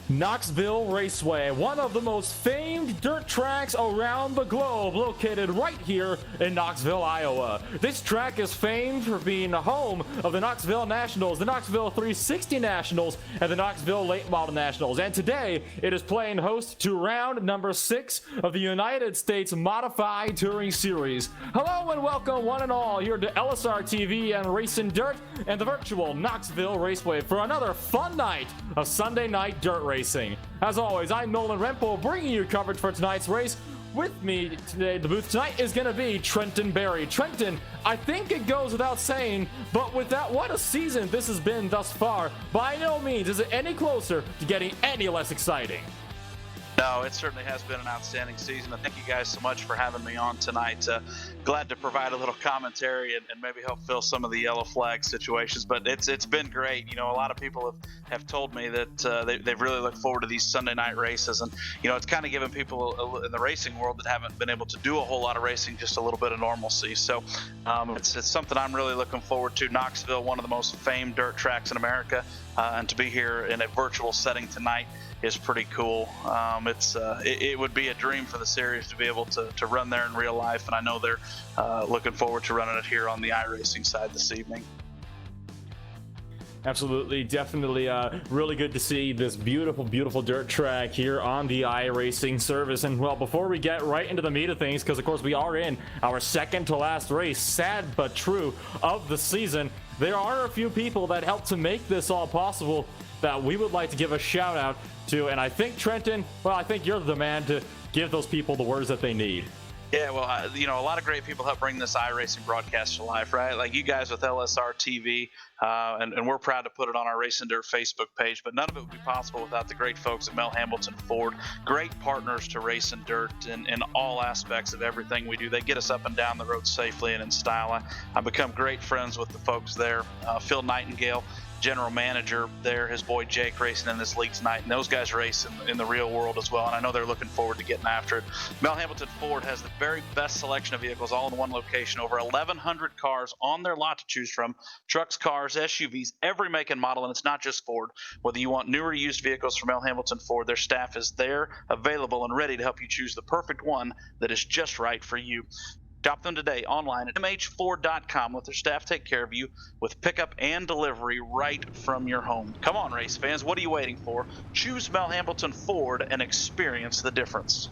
Knoxville Raceway, one of the most famed dirt tracks around the globe, located right here in Knoxville, Iowa. This track is famed for being the home of the Knoxville Nationals, the Knoxville 360 Nationals, and the Knoxville Late Model Nationals. And today, it is playing host to round number 6 of the United States Modified Touring Series. Hello and welcome one and all here to LSRTV and Racing Dirt and the virtual Knoxville Raceway for another fun night of Sunday night dirt racing. As always, I'm Nolan Rempel, bringing you coverage for tonight's race. With me today, the booth tonight is going to be Trenton Berry. Trenton, I think it goes without saying, but with that, what a season this has been thus far. By no means is it any closer to getting any less exciting. No, it certainly has been an outstanding season. I thank you guys so much for having me on tonight. Glad to provide a little commentary and maybe help fill some of the yellow flag situations. But it's been great. You know, a lot of people have told me that they've really looked forward to these Sunday night races. And, you know, it's kind of given people in the racing world that haven't been able to do a whole lot of racing just a little bit of normalcy. So it's something I'm really looking forward to. Knoxville, one of the most famed dirt tracks in America. And to be here in a virtual setting tonight is pretty cool. It would be a dream for the series to be able to run there in real life, and I know they're looking forward to running it here on the iRacing side this evening. Absolutely, definitely really good to see this beautiful dirt track here on the iRacing service. And well, before we get right into the meat of things, because of course we are in our second to last race, sad but true, of the season, there are a few people that helped to make this all possible that we would like to give a shout out to. And I think, Trenton, well, I think you're the man to give those people the words that they need. Yeah, well, you know, a lot of great people help bring this iRacing broadcast to life, right? Like you guys with LSRTV, and we're proud to put it on our Racing Dirt Facebook page, but none of it would be possible without the great folks at Mel Hambelton Ford. Great partners to Racing Dirt in all aspects of everything we do. They get us up and down the road safely and in style. I've become great friends with the folks there. Phil Nightingale, general manager there, his boy Jake racing in this league tonight, and those guys race in the real world as well, and I know they're looking forward to getting after it. Mel Hambelton Ford has the very best selection of vehicles all in one location, over 1,100 cars on their lot to choose from, trucks, cars, SUVs, every make and model, and it's not just Ford. Whether you want new or used vehicles from Mel Hambelton Ford, their staff is there, available, and ready to help you choose the perfect one that is just right for you. Shop them today online at mhford.com. Let their staff take care of you with pickup and delivery right from your home. Come on, race fans. What are you waiting for? Choose Mel Hambelton Ford and experience the difference.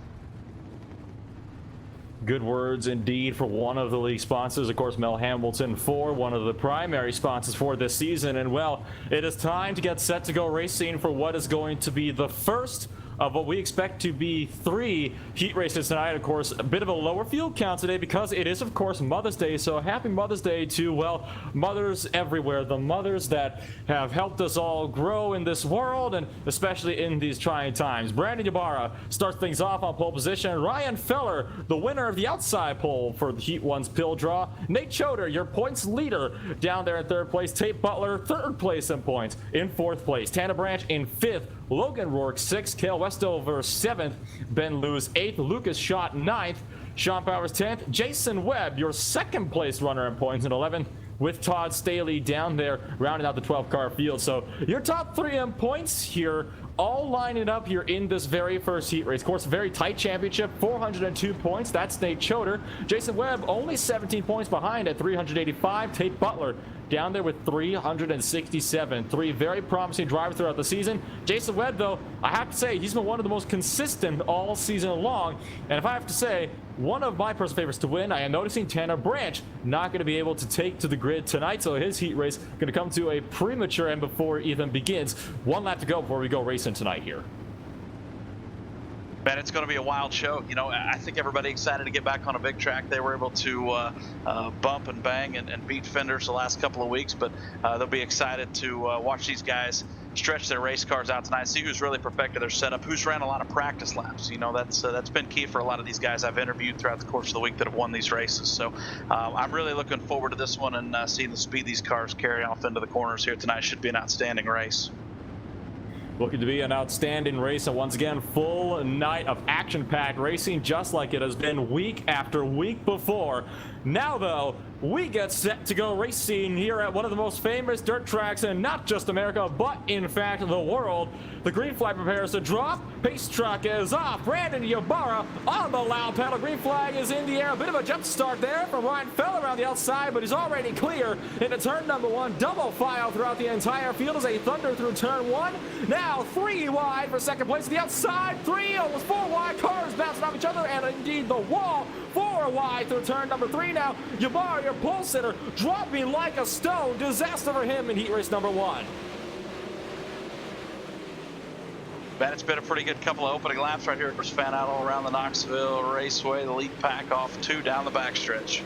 Good words indeed for one of the league sponsors, of course, Mel Hambelton Ford, one of the primary sponsors for this season. And well, it is time to get set to go racing for what is going to be the first of what we expect to be 3 heat races tonight. Of course, a bit of a lower field count today because it is, of course, Mother's Day. So happy Mother's Day to, well, mothers everywhere, the mothers that have helped us all grow in this world and especially in these trying times. Brandon Ybarra starts things off on pole position. Ryan Feller, the winner of the outside pole for the Heat 1's pill draw. Nate Choder, your points leader, down there in 3rd place. Tate Butler, 3rd place in points. In 4th place, Tanner Branch in 5th. Logan Rourke 6th, Cale Westover 7th, Ben Lewis 8th, Lucas Schott 9th, Sean Powers 10th, Jason Webb, your 2nd place runner in points in 11th, with Todd Staley down there rounding out the 12-car field. So your top 3 in points here, all lining up here in this very first heat race. Of course, a very tight championship, 402 points. That's Nate Choder. Jason Webb only 17 points behind at 385. Tate Butler down there with 367. 3 very promising drivers throughout the season. Jason Webb, though, I have to say, he's been one of the most consistent all season long. And if I have to say, one of my personal favorites to win, I am noticing Tanner Branch not going to be able to take to the grid tonight, so his heat race going to come to a premature end before it even begins. 1 lap to go before we go racing tonight here. Man, it's going to be a wild show. You know, I think everybody excited to get back on a big track. They were able to bump and bang and beat fenders the last couple of weeks, but they'll be excited to watch these guys stretch their race cars out tonight, see who's really perfected their setup, who's ran a lot of practice laps. You know, that's been key for a lot of these guys I've interviewed throughout the course of the week that have won these races. So I'm really looking forward to this one and seeing the speed these cars carry off into the corners here tonight. Should be an outstanding race. Looking to be an outstanding race, and once again, full night of action-packed racing, just like it has been week after week before. Now, though, we get set to go racing here at one of the most famous dirt tracks in not just America, but in fact the world. The green flag prepares to drop. Pace truck is off. Brandon Ybarra on the loud pedal. Green flag is in the air. A bit of a jump start there from Ryan Feller around the outside, but he's already clear into turn number 1. Double file throughout the entire field as they thunder through turn 1. Now 3 wide for second place. The outside 3, almost 4 wide. Cars bouncing off each other, and indeed the wall. 4 wide through turn number 3 now. Ybarra, your pole sitter, dropping like a stone. Disaster for him in heat race number 1. Ben, it's been a pretty good couple of opening laps right here. Of course, fan out all around the Knoxville Raceway. The lead pack off 2 down the backstretch.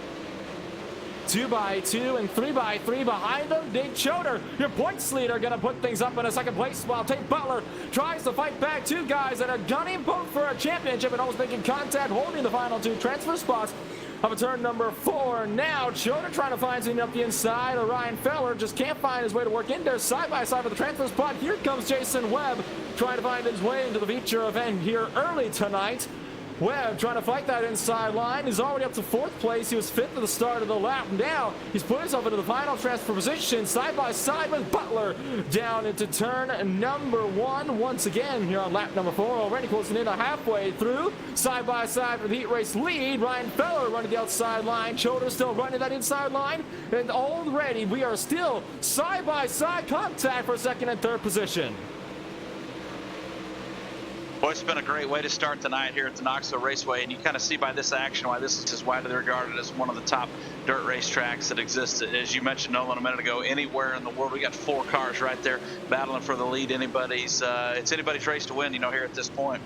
2 by 2 and 3 by 3 behind them. Nate Choder, your points leader, going to put things up in a second place while Tate Butler tries to fight back. 2 guys that are gunning both for a championship and almost making contact, holding the final 2 transfer spots of a turn number 4. Now Choder trying to find something up the inside. Ryan Feller just can't find his way to work in there. Side by side for the transfer spot. Here comes Jason Webb trying to find his way into the feature event here early tonight. Webb trying to fight that inside line. He's already up to 4th place. He was 5th at the start of the lap. Now he's put himself into the final transfer position, side by side with Butler down into turn number 1 once again here on lap number 4. Already closing in halfway through. Side by side for the heat race lead. Ryan Feller running the outside line. Choder still running that inside line. And already we are still side by side contact for 2nd and 3rd position. Boy, it's been a great way to start the night here at the Knoxville Raceway, and you kind of see by this action why this is widely regarded as one of the top dirt racetracks that exists. As you mentioned, Nolan, a minute ago, anywhere in the world, we got 4 cars right there battling for the lead. It's anybody's race to win, here at this point.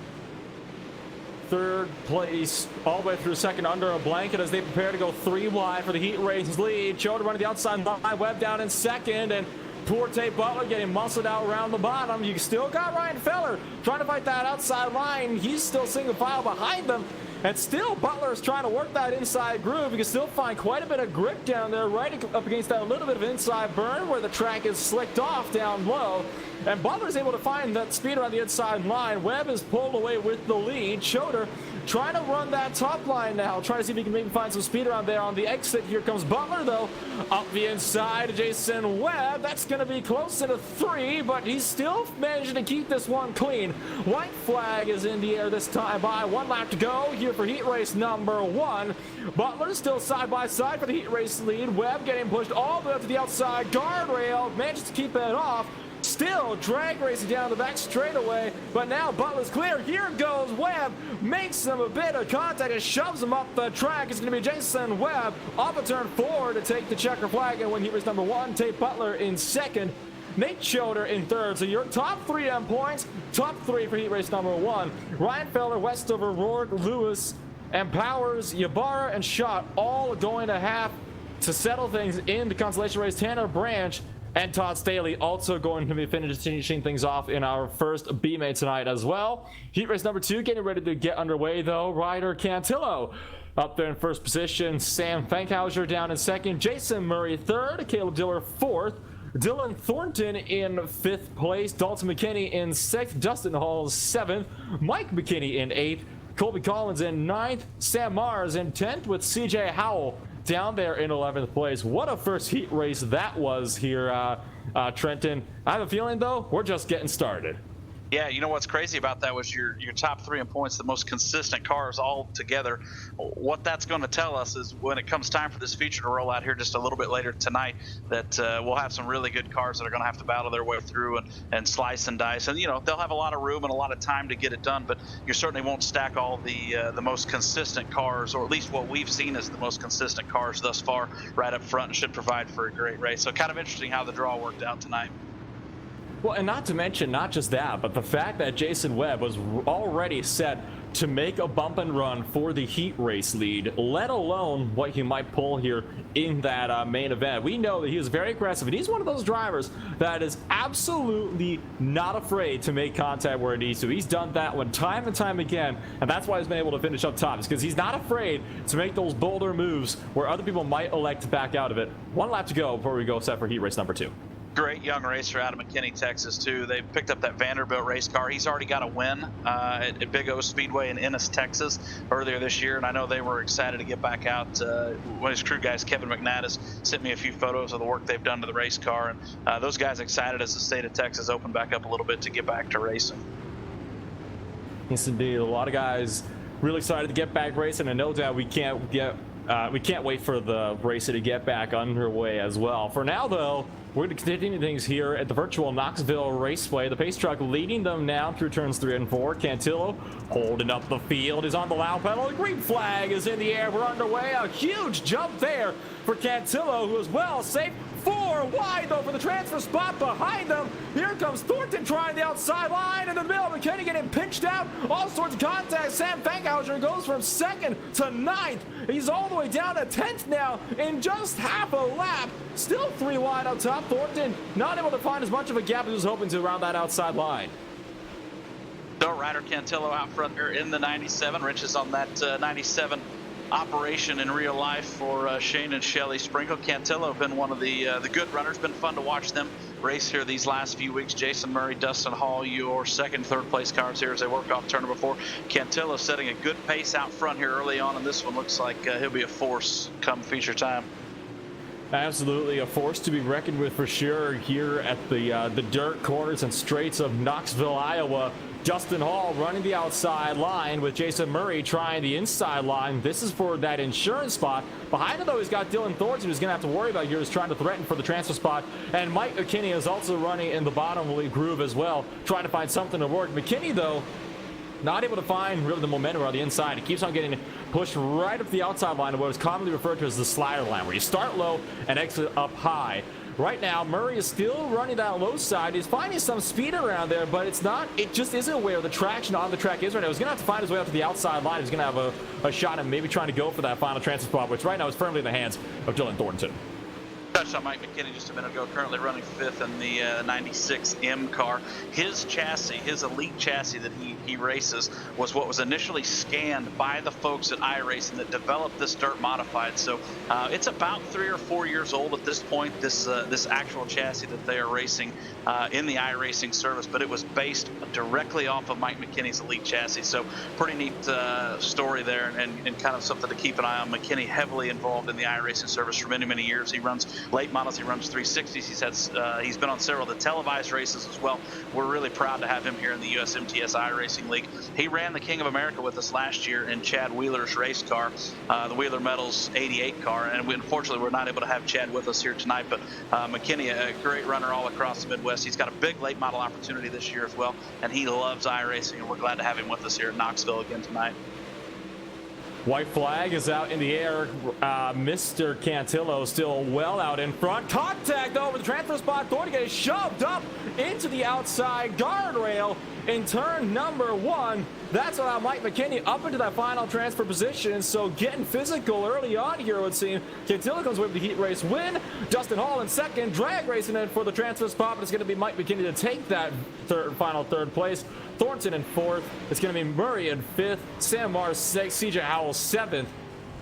3rd place all the way through 2nd under a blanket as they prepare to go 3 wide for the heat race lead. Choder running the outside line, Webb down in 2nd, and poor Tate Butler getting muscled out around the bottom. You still got Ryan Feller trying to fight that outside line. He's still single file behind them. And still, Butler is trying to work that inside groove. You can still find quite a bit of grip down there, right up against that little bit of inside burn where the track is slicked off down low. And Butler's able to find that speed around the inside line. Webb is pulled away with the lead. Choder trying to run that top line now, trying to see if he can maybe find some speed around there on the exit. Here comes Butler, though, up the inside. Jason Webb, that's going to be close to 3, but he's still managing to keep this one clean. White flag is in the air this time by 1 lap to go here for heat race number 1. Butler still side by side for the heat race lead. Webb getting pushed all the way up to the outside guardrail, manages to keep it off. Still drag racing down the back straightaway, but now Butler's clear. Here goes Webb, makes him a bit of contact and shoves him up the track. It's going to be Jason Webb off of turn 4 to take the checker flag and win heat race number 1. Tate Butler in 2nd, Nate Choder in 3rd. So your top 3 on points, top 3 for heat race number 1. Ryan Feller, Westover, Rourke, Lewis, and Powers, Ybarra, and Schott all going to have to settle things in the consolation race. Tanner Branch and Todd Staley also going to be finishing things off in our first B-main tonight as well. Heat race number 2 getting ready to get underway, though. Ryder Cantillo up there in 1st position. Sam Fankhauser down in 2nd. Jason Murray 3rd. Caleb Diller 4th. Dylan Thornton in 5th place. Dalton McKinney in 6th. Dustin Hall 7th. Mike McKinney in 8th. Colby Collins in 9th. Sam Mars in 10th with CJ Howell down there in 11th place. What a first heat race that was here, Trenton. I have a feeling, though, we're just getting started. Yeah, you know what's crazy about that was your top 3 in points, the most consistent cars all together. What that's going to tell us is when it comes time for this feature to roll out here just a little bit later tonight, that we'll have some really good cars that are going to have to battle their way through and slice and dice. And, they'll have a lot of room and a lot of time to get it done, but you certainly won't stack all the most consistent cars, or at least what we've seen as the most consistent cars thus far, right up front, and should provide for a great race. So kind of interesting how the draw worked out tonight. Well, and not to mention, not just that, but the fact that Jason Webb was already set to make a bump and run for the heat race lead, let alone what he might pull here in that main event. We know that he is very aggressive, and he's one of those drivers that is absolutely not afraid to make contact where it needs to. He's done that one time and time again, and that's why he's been able to finish up top, is because he's not afraid to make those bolder moves where other people might elect to back out of it. 1 lap to go before we go set for heat race number 2. Great young racer out of McKinney, Texas, too. They picked up that Vanderbilt race car. He's already got a win at Big O Speedway in Ennis, Texas, earlier this year, and I know they were excited to get back out. One of his crew guys, Kevin McNaddis, sent me a few photos of the work they've done to the race car, and those guys excited as the state of Texas opened back up a little bit to get back to racing. Yes, indeed. A lot of guys really excited to get back racing, and no doubt we can't wait for the race to get back underway as well. For now, though, we're going to continue things here at the virtual Knoxville Raceway. The pace truck leading them now through turns 3 and 4. Cantillo holding up the field, is on the loud pedal. The green flag is in the air. We're underway. A huge jump there for Cantillo, who is well safe. 4 wide, though, for the transfer spot behind them. Here comes Thornton trying the outside line in the middle. McKinney getting pinched out. All sorts of contact. Sam Fankhauser goes from 2nd to 9th. He's all the way down to 10th now in just half a lap. Still 3 wide up top. Thornton not able to find as much of a gap as he was hoping to around that outside line. So Ryder Cantillo out front here in the 97. Rich is on that 97 operation in real life for Shane and Shelley Sprinkle. Cantillo have been one of the good runners. Been fun to watch them race here these last few weeks. Jason Murray, Dustin Hall, your second, third place cars here as they work off turn number 4. Cantillo setting a good pace out front here early on, and this one looks like he'll be a force come feature time. Absolutely a force to be reckoned with for sure here at the dirt corners and straights of Knoxville, Iowa. Dustin Hall running the outside line with Jason Murray trying the inside line. This is for that insurance spot. Behind him, though, he's got Dylan Thornton, who's going to have to worry about here, is trying to threaten for the transfer spot. And Mike McKinney is also running in the bottom groove as well, trying to find something to work. McKinney, though, not able to find really the momentum on the inside. He keeps on getting pushed right up the outside line of what is commonly referred to as the slider line, where you start low and exit up high. Right now, Murray is still running that low side. He's finding some speed around there, but it just isn't where the traction on the track is right now. He's going to have to find his way up to the outside line. He's going to have a shot at maybe trying to go for that final transfer spot, which right now is firmly in the hands of Dylan Thornton. Touched on Mike McKinney just a minute ago, currently running 5th in the 96M car. His chassis, his elite chassis that he races, was what was initially scanned by the folks at iRacing that developed this dirt modified. So it's about 3 or 4 years old at this point, this actual chassis that they are racing in the iRacing service, but it was based directly off of Mike McKinney's elite chassis. So pretty neat story there, and kind of something to keep an eye on. McKinney heavily involved in the iRacing service for many, many years. He runs late models, he runs 360s. He's been on several of the televised races as well. We're really proud to have him here in the USMTS iRacing League. He ran the King of America with us last year in Chad Wheeler's race car, the Wheeler Metals 88 car, and unfortunately we're not able to have Chad with us here tonight, but McKinney, a great runner all across the Midwest. He's got a big late model opportunity this year as well, and he loves iRacing, and we're glad to have him with us here in Knoxville again tonight. White flag is out in the air. Mr. Cantillo still well out in front. Contact over the transfer spot. Thornton gets shoved up into the outside guardrail in turn number 1. That's allowed Mike McKinney up into that final transfer position. So getting physical early on here, it would seem. Cantillo comes with the heat race win. Dustin Hall in 2nd, drag racing in for the transfer spot, but it's going to be Mike McKinney to take that final third place. Thornton in 4th. It's going to be Murray in 5th. Sam Mars 6th. CJ Howell 7th.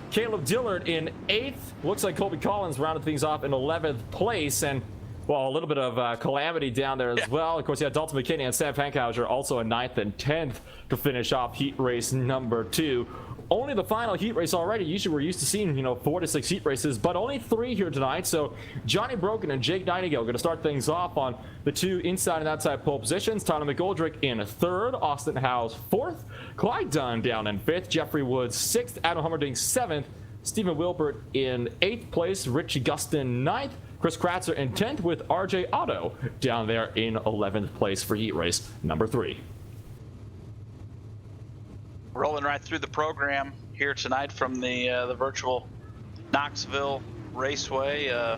Caleb Dillard in 8th. Looks like Colby Collins rounded things off in 11th place. And, well, a little bit of calamity down there as well. Of course, you had Dalton McKinney and Sam Fankhauser also in 9th and 10th to finish off heat race number 2. Only the final heat race already. Usually we're used to seeing, 4 to 6 heat races, but only 3 here tonight. So Johnny Broken and Jake Nightingale going to start things off on the 2 inside and outside pole positions. Tyler McGoldrick in 3rd, Austin Howes 4th, Clyde Dunn down in 5th, Jeffrey Woods 6th, Adam Hummerding 7th, Stephen Wilbert in 8th place, Richie Gustin 9th, Chris Kratzer in 10th, with RJ Otto down there in 11th place for heat race number 3. Rolling right through the program here tonight from the virtual Knoxville Raceway.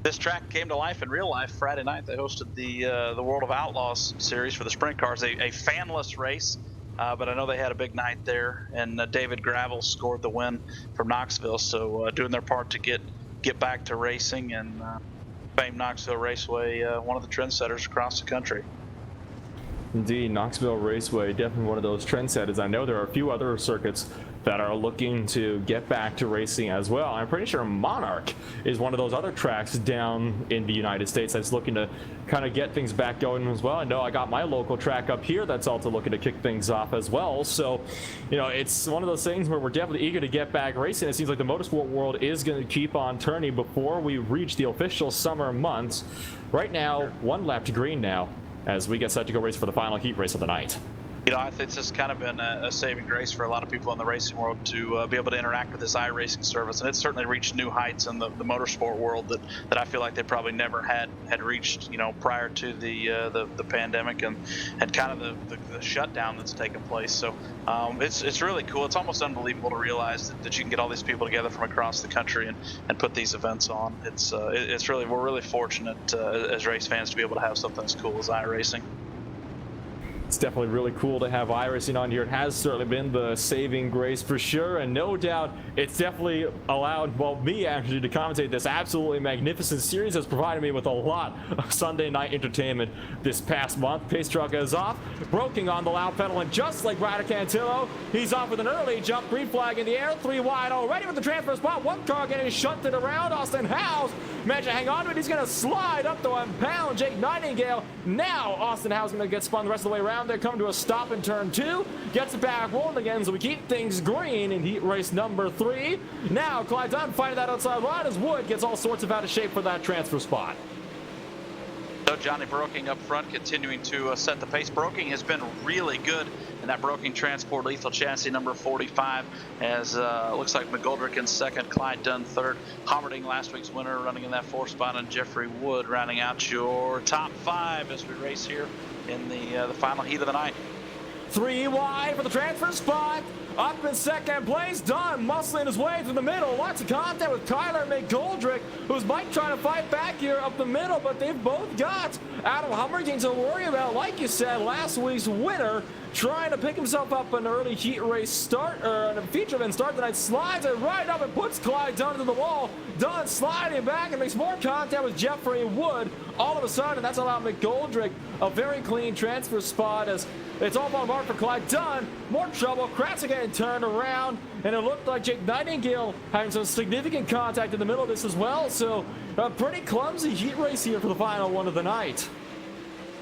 This track came to life in real life Friday night. They hosted the World of Outlaws series for the sprint cars, a fanless race, but I know they had a big night there, and David Gravel scored the win from Knoxville, so doing their part to get back to racing, and famed Knoxville Raceway, one of the trendsetters across the country. Indeed, Knoxville Raceway, definitely one of those trendsetters. I know there are a few other circuits that are looking to get back to racing as well. I'm pretty sure Monarch is one of those other tracks down in the United States that's looking to kind of get things back going as well. I know I got my local track up here that's also looking to kick things off as well. So, you know, it's one of those things where we're definitely eager to get back racing. It seems like the motorsport world is going to keep on turning before we reach the official summer months. Right now, one lap to green now as we get set to go race for the final heat race of the night. You know, I think it's just kind of been a saving grace for a lot of people in the racing world to be able to interact with this iRacing service, and it's certainly reached new heights in the motorsport world that I feel like they probably never had reached, you know, prior to the pandemic and kind of the shutdown that's taken place. So it's really cool. It's almost unbelievable to realize that you can get all these people together from across the country and put these events on. It's really, we're really fortunate as race fans to be able to have something as cool as iRacing. It's definitely really cool to have iRacing on here. It has certainly been the saving grace for sure, and no doubt it's definitely allowed, well, me actually to commentate this absolutely magnificent series. Has provided me with a lot of Sunday night entertainment this past month. Pace truck is off, broking on the loud pedal, and just like Ryder Cantillo, he's off with an early jump. Green flag in the air, 3 wide already with the transfer spot. One car getting shunted around. Austin Howes managed to hang on to it. He's going to slide up to 1 pound. Jake Nightingale. Now Austin Howes going to get spun the rest of the way around. They're coming to a stop in turn 2, gets it back rolling again, so we keep things green in heat race number 3. Now Clyde Dunn fighting that outside line as Wood gets all sorts of out of shape for that transfer spot. So Johnny Broking up front, continuing to set the pace. Broking has been really good in that Broking Transport Lethal Chassis number 45, as looks like McGoldrick in second, Clyde Dunn third, Hommerding last week's winner running in that 4th spot, and Jeffrey Wood rounding out your top 5 as we race here in the final heat of the night. 3 wide for the transfer spot. Up in second place, Dunn muscling his way through the middle. Lots of contact with Kyler McGoldrick, who's Mike trying to fight back here up the middle, but they've both got Adam Hummerding to worry about. Like you said, last week's winner trying to pick himself up an early heat race start, or a feature event start tonight, slides it right up and puts Clyde Dunn to the wall. Dunn sliding back and makes more contact with Jeffrey Wood. All of a sudden, that's allowed McGoldrick a very clean transfer spot as it's all on mark for Clyde Dunn. More trouble. Kratz again turned around, and it looked like Jake Nightingale having some significant contact in the middle of this as well. So a pretty clumsy heat race here for the final one of the night.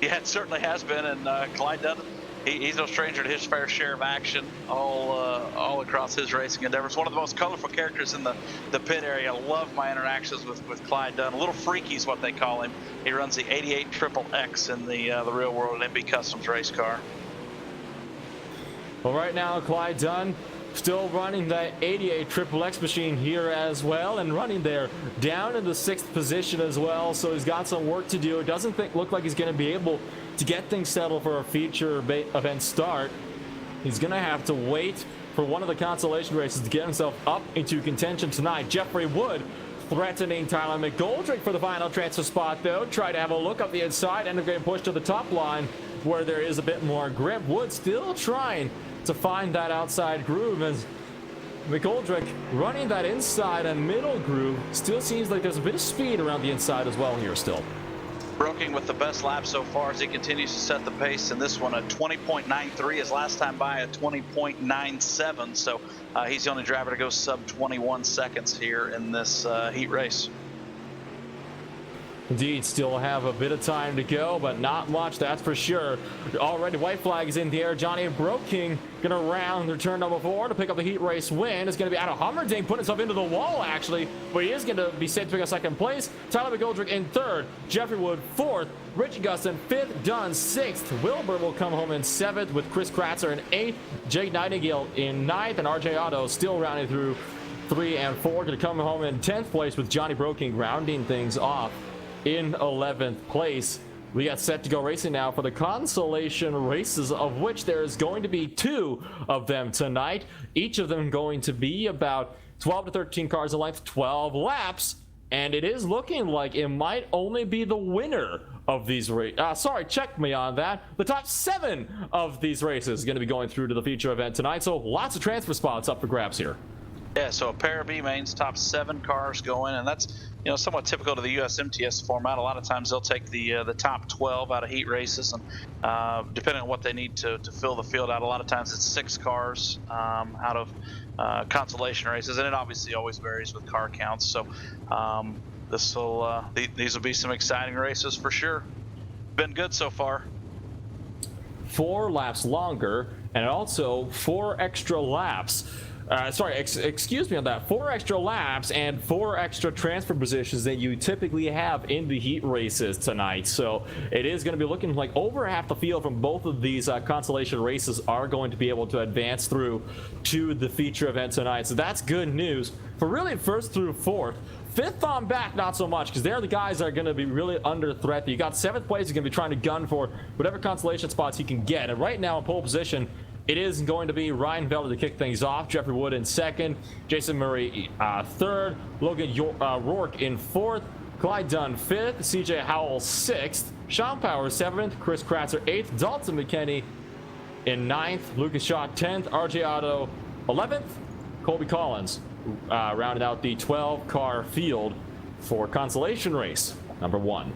Yeah, it certainly has been, and Clyde Dunn, he's no stranger to his fair share of action all across his racing endeavors. One of the most colorful characters in the pit area. I love my interactions with Clyde Dunn. A little freaky is what they call him. He runs the 88 Triple X in the real world MB Customs race car. Well, right now, Clyde Dunn still running that 88 Triple X machine here as well, and running there down in the 6th position as well. So he's got some work to do. It doesn't look like he's going to be able to get things settled for a feature event start. He's going to have to wait for one of the consolation races to get himself up into contention tonight. Jeffrey Wood threatening Tyler McGoldrick for the final transfer spot, though. Try to have a look up the inside, end up getting pushed to the top line where there is a bit more grip. Wood still trying to find that outside groove as McGoldrick running that inside and middle groove. Still seems like there's a bit of speed around the inside as well here still. Broking with the best lap so far as he continues to set the pace, and this one a 20.93, his last time by a 20.97, so he's the only driver to go sub 21 seconds here in this heat race. Indeed, still have a bit of time to go, but not much, that's for sure. Already white flag is in the air. Johnny Broking going to round the turn number 4 to pick up the heat race win. It's going to be Adam Hummerding putting himself into the wall, actually, but he is going to be safe to pick up second place. Tyler McGoldrick in 3rd, Jeffrey Wood 4th, Richie Gustin 5th, Dunn 6th. Wilbur will come home in 7th with Chris Kratzer in 8th, Jake Nightingale in 9th, and RJ Otto still rounding through 3 and 4. Going to come home in 10th place with Johnny Broking rounding things off in 11th place. We got set to go racing now for the consolation races, of which there is going to be 2 of them tonight. Each of them going to be about 12 to 13 cars in length, 12 laps, and it is looking like it might only be the winner of these races. Sorry, check me on that. The top 7 of these races is going to be going through to the feature event tonight, so lots of transfer spots up for grabs here. Yeah, so a pair of B mains, top 7 cars going, and that's somewhat typical to the USMTS format. A lot of times they'll take the top 12 out of heat races, and depending on what they need to fill the field out, a lot of times it's 6 cars out of consolation races, and it obviously always varies with car counts. So these will be some exciting races for sure. Been good so far. 4 laps longer, and also 4 extra laps. Excuse me on that. 4 extra laps and 4 extra transfer positions that you typically have in the heat races tonight. So it is going to be looking like over half the field from both of these consolation races are going to be able to advance through to the feature event tonight. So that's good news for really first through fourth. Fifth on back, not so much, because they're the guys that are going to be really under threat. You got 7th place, you're going to be trying to gun for whatever consolation spots you can get. And right now in pole position, it is going to be Ryan Veller to kick things off, Jeffrey Wood in 2nd, Jason Murray 3rd, Logan Rourke in 4th, Clyde Dunn 5th, CJ Howell 6th, Sean Powers 7th, Chris Kratzer 8th, Dalton McKinney in 9th, Lucas Shaw 10th, RJ Otto 11th, Colby Collins rounded out the 12-car field for consolation race number 1.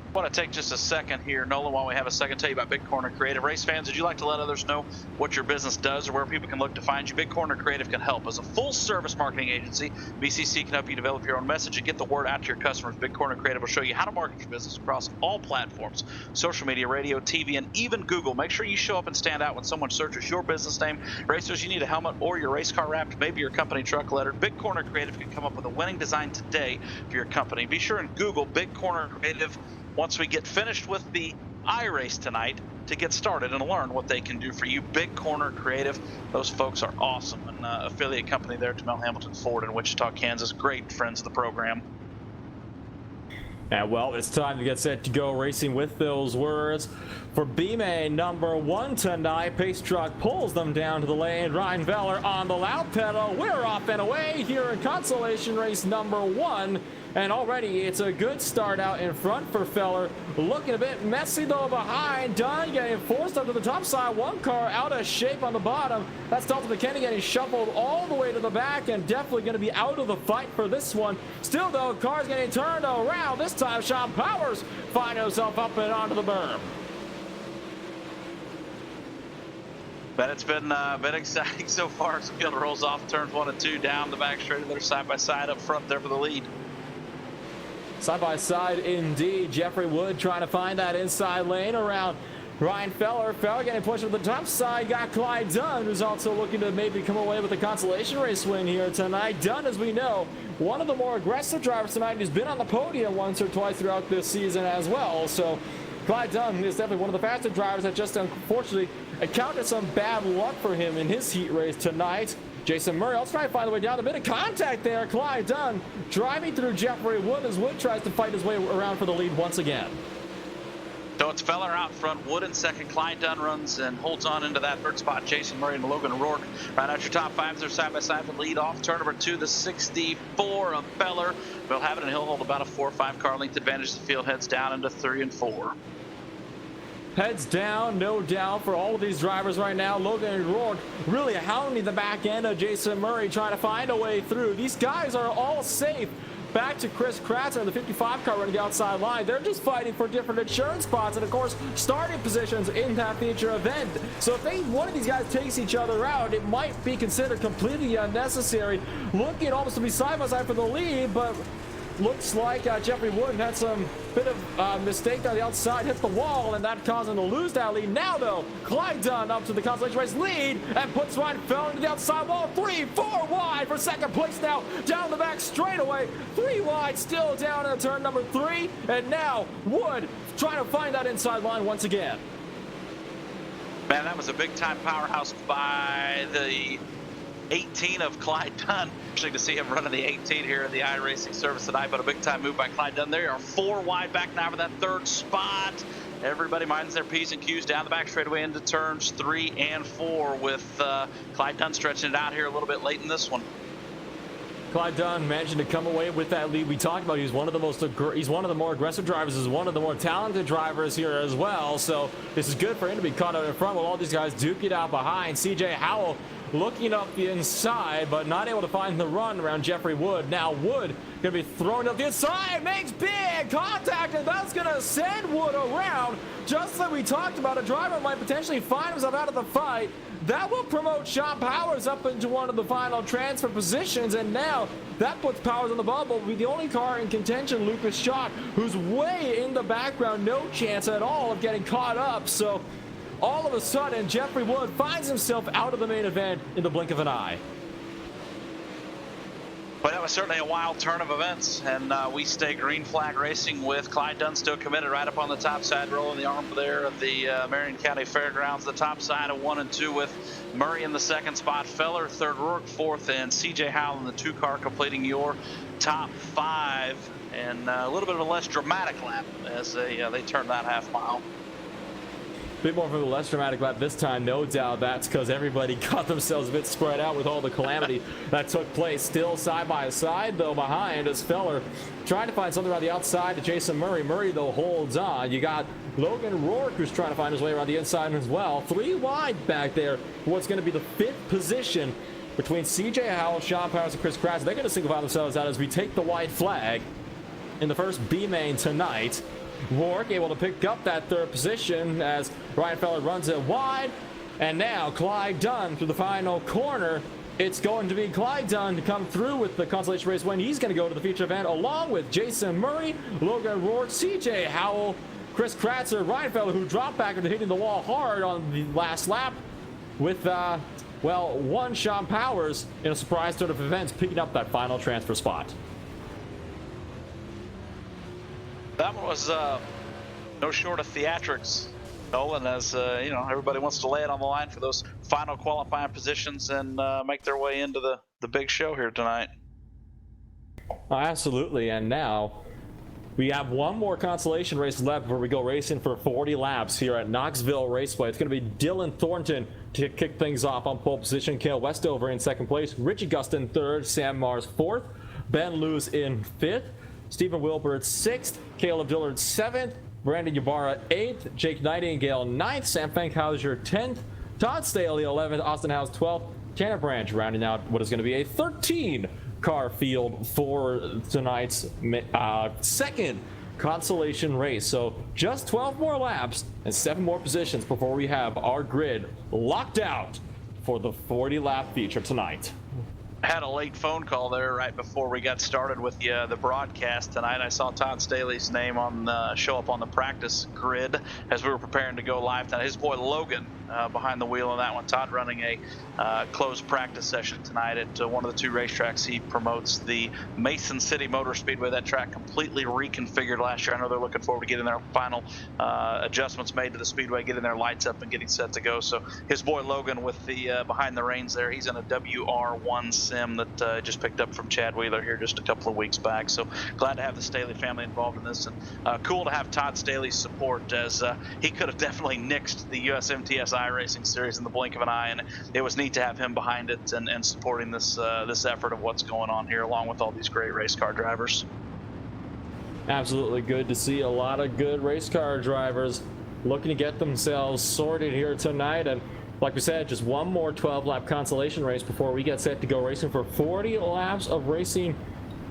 I want to take just a second here, Nolan, while we have a second, tell you about Big Corner Creative. Race fans, would you like to let others know what your business does or where people can look to find you? Big Corner Creative can help. As a full-service marketing agency, BCC can help you develop your own message and get the word out to your customers. Big Corner Creative will show you how to market your business across all platforms, social media, radio, TV, and even Google. Make sure you show up and stand out when someone searches your business name. Racers, you need a helmet or your race car wrapped, maybe your company truck lettered. Big Corner Creative can come up with a winning design today for your company. Be sure and Google Big Corner Creative once we get finished with the iRace tonight to get started and learn what they can do for you. Big Corner Creative, those folks are awesome. An affiliate company there to Mel Hamilton Ford in Wichita, Kansas. Great friends of the program. And well, it's time to get set to go racing with those words. For B-Main number 1 tonight, Pace Truck pulls them down to the lane. Ryan Veller on the loud pedal. We're off and away here in consolation race number 1. And already it's a good start out in front for Feller. Looking a bit messy though behind. Dunn getting forced up to the top side. 1 car out of shape on the bottom. That's Dalton McKinney getting shuffled all the way to the back and definitely going to be out of the fight for this one. Still though, car's getting turned around. This time Sean Powers finds himself up and onto the berm. But it's been exciting so far as the field rolls off turns 1 and 2 down the back straight. They're side by side up front there for the lead. Side by side indeed. Jeffrey Wood trying to find that inside lane around Ryan Feller. Feller getting pushed to the top side. Got Clyde Dunn, who's also looking to maybe come away with a consolation race win here tonight. Dunn, as we know, one of the more aggressive drivers tonight, who's been on the podium once or twice throughout this season as well. So Clyde Dunn is definitely one of the faster drivers that just unfortunately encountered some bad luck for him in his heat race tonight. Jason Murray also trying to find the way down. A bit of contact there. Clyde Dunn driving through Jeffrey Wood as Wood tries to fight his way around for the lead once again. So it's Feller out front, Wood in 2nd, Clyde Dunn runs and holds on into that 3rd spot. Jason Murray and Logan Rourke right out your top 5s. They're side by side for lead off. Turn number 2, the 64 of Feller. We'll have it, and he'll hold about a 4 or 5 car length advantage. The field heads down into 3 and 4. Heads down, no doubt, for all of these drivers right now. Logan Rourke really hounding the back end of Jason Murray, trying to find a way through. These guys are all safe. Back to Chris Kratzer in the 55 car running the outside line. They're just fighting for different insurance spots and, of course, starting positions in that feature event. So if one of these guys takes each other out, it might be considered completely unnecessary. Looking almost to be side by side for the lead, but looks like Jeffrey Wood had some bit of mistake on the outside, hit the wall, and that caused him to lose that lead. Now, though, Clyde Dunn up to the consolation race lead and puts Ryan Feller into the outside wall. 3-4 wide for 2nd place now. Down the back straightaway. 3 wide, still down in turn number 3. And now Wood trying to find that inside line once again. Man, that was a big-time powerhouse by the 18 of Clyde Dunn. Actually, to see him running the 18 here in the iRacing service tonight, but a big-time move by Clyde Dunn. They are 4 wide back now for that 3rd spot. Everybody minds their P's and Q's down the back straightaway into turns 3 and 4 with Clyde Dunn stretching it out here a little bit late in this one. Clyde Dunn managing to come away with that lead. We talked about he's one of the more aggressive drivers, he's one of the more talented drivers here as well. So this is good for him to be caught up in front while all these guys duke it out behind. CJ Howell looking up the inside, but not able to find the run around Jeffrey Wood. Now Wood gonna be thrown up the inside, makes big contact, and that's gonna send Wood around. Just like we talked about, a driver might potentially find himself out of the fight. That will promote Sean Powers up into one of the final transfer positions, and now that puts Powers on the bubble. Will be the only car in contention, Lucas Schott, who's way in the background, no chance at all of getting caught up. So all of a sudden, Jeffrey Wood finds himself out of the main event in the blink of an eye. But that was certainly a wild turn of events, and we stay green flag racing with Clyde Dunn still committed right up on the top side, rolling the arm there of the Marion County Fairgrounds. The top side of 1 and 2 with Murray in the second spot, Feller third, Rourke fourth, and CJ Howell in the 2-car completing your top 5. And a little bit of a less dramatic lap as they turn that half mile. Bit more of a less dramatic lap this time, no doubt. That's because everybody got themselves a bit spread out with all the calamity that took place. Still side by side, though, behind as Feller trying to find something around the outside to Jason Murray. Murray, though, holds on. You got Logan Rourke, who's trying to find his way around the inside as well. 3 wide back there for what's going to be the 5th position between CJ Howell, Sean Powers, and Chris Kratz. They're going to single file themselves out as we take the white flag in the first B main tonight. Rourke able to pick up that 3rd position as Ryan Feller runs it wide. And now Clyde Dunn through the final corner. It's going to be Clyde Dunn to come through with the consolation race win. He's going to go to the feature event along with Jason Murray, Logan Rourke, CJ Howell, Chris Kratzer, Ryan Feller, who dropped back after hitting the wall hard on the last lap with, one Sean Powers in a surprise turn of events picking up that final transfer spot. That one was no short of theatrics, Nolan, as everybody wants to lay it on the line for those final qualifying positions and make their way into the big show here tonight. Oh, absolutely. And now we have one more consolation race left before we go racing for 40 laps here at Knoxville Raceway. It's going to be Dylan Thornton to kick things off on pole position, Cale Westover in 2nd place, Richie Gustin 3rd, Sam Mars 4th, Ben Lewis in 5th, Stephen Wilbert 6th, Caleb Dillard 7th, Brandon Ybarra 8th, Jake Nightingale 9th, Sam Fankhauser 10th, Todd Staley 11th, Austin House 12th, Tanner Branch rounding out what is going to be a 13-car field for tonight's 2nd consolation race. So just 12 more laps and 7 more positions before we have our grid locked out for the 40-lap feature tonight. Had a late phone call there right before we got started with the broadcast tonight. I saw Todd Staley's name show up on the practice grid as we were preparing to go live tonight. His boy Logan behind the wheel on that one. Todd running a closed practice session tonight at one of the 2 racetracks he promotes, the Mason City Motor Speedway. That track completely reconfigured last year. I know they're looking forward to getting their final adjustments made to the speedway, getting their lights up and getting set to go. So his boy Logan with the behind the reins there. He's in a WR1 sim that just picked up from Chad Wheeler here just a couple of weeks back. So glad to have the Staley family involved in this, and cool to have Todd Staley's support, as he could have definitely nixed the USMTS iRacing series in the blink of an eye, and it was neat to have him behind it and supporting this effort of what's going on here, along with all these great race car drivers. Absolutely good to see a lot of good race car drivers looking to get themselves sorted here tonight. And like we said, just one more 12-lap consolation race before we get set to go racing for 40 laps of racing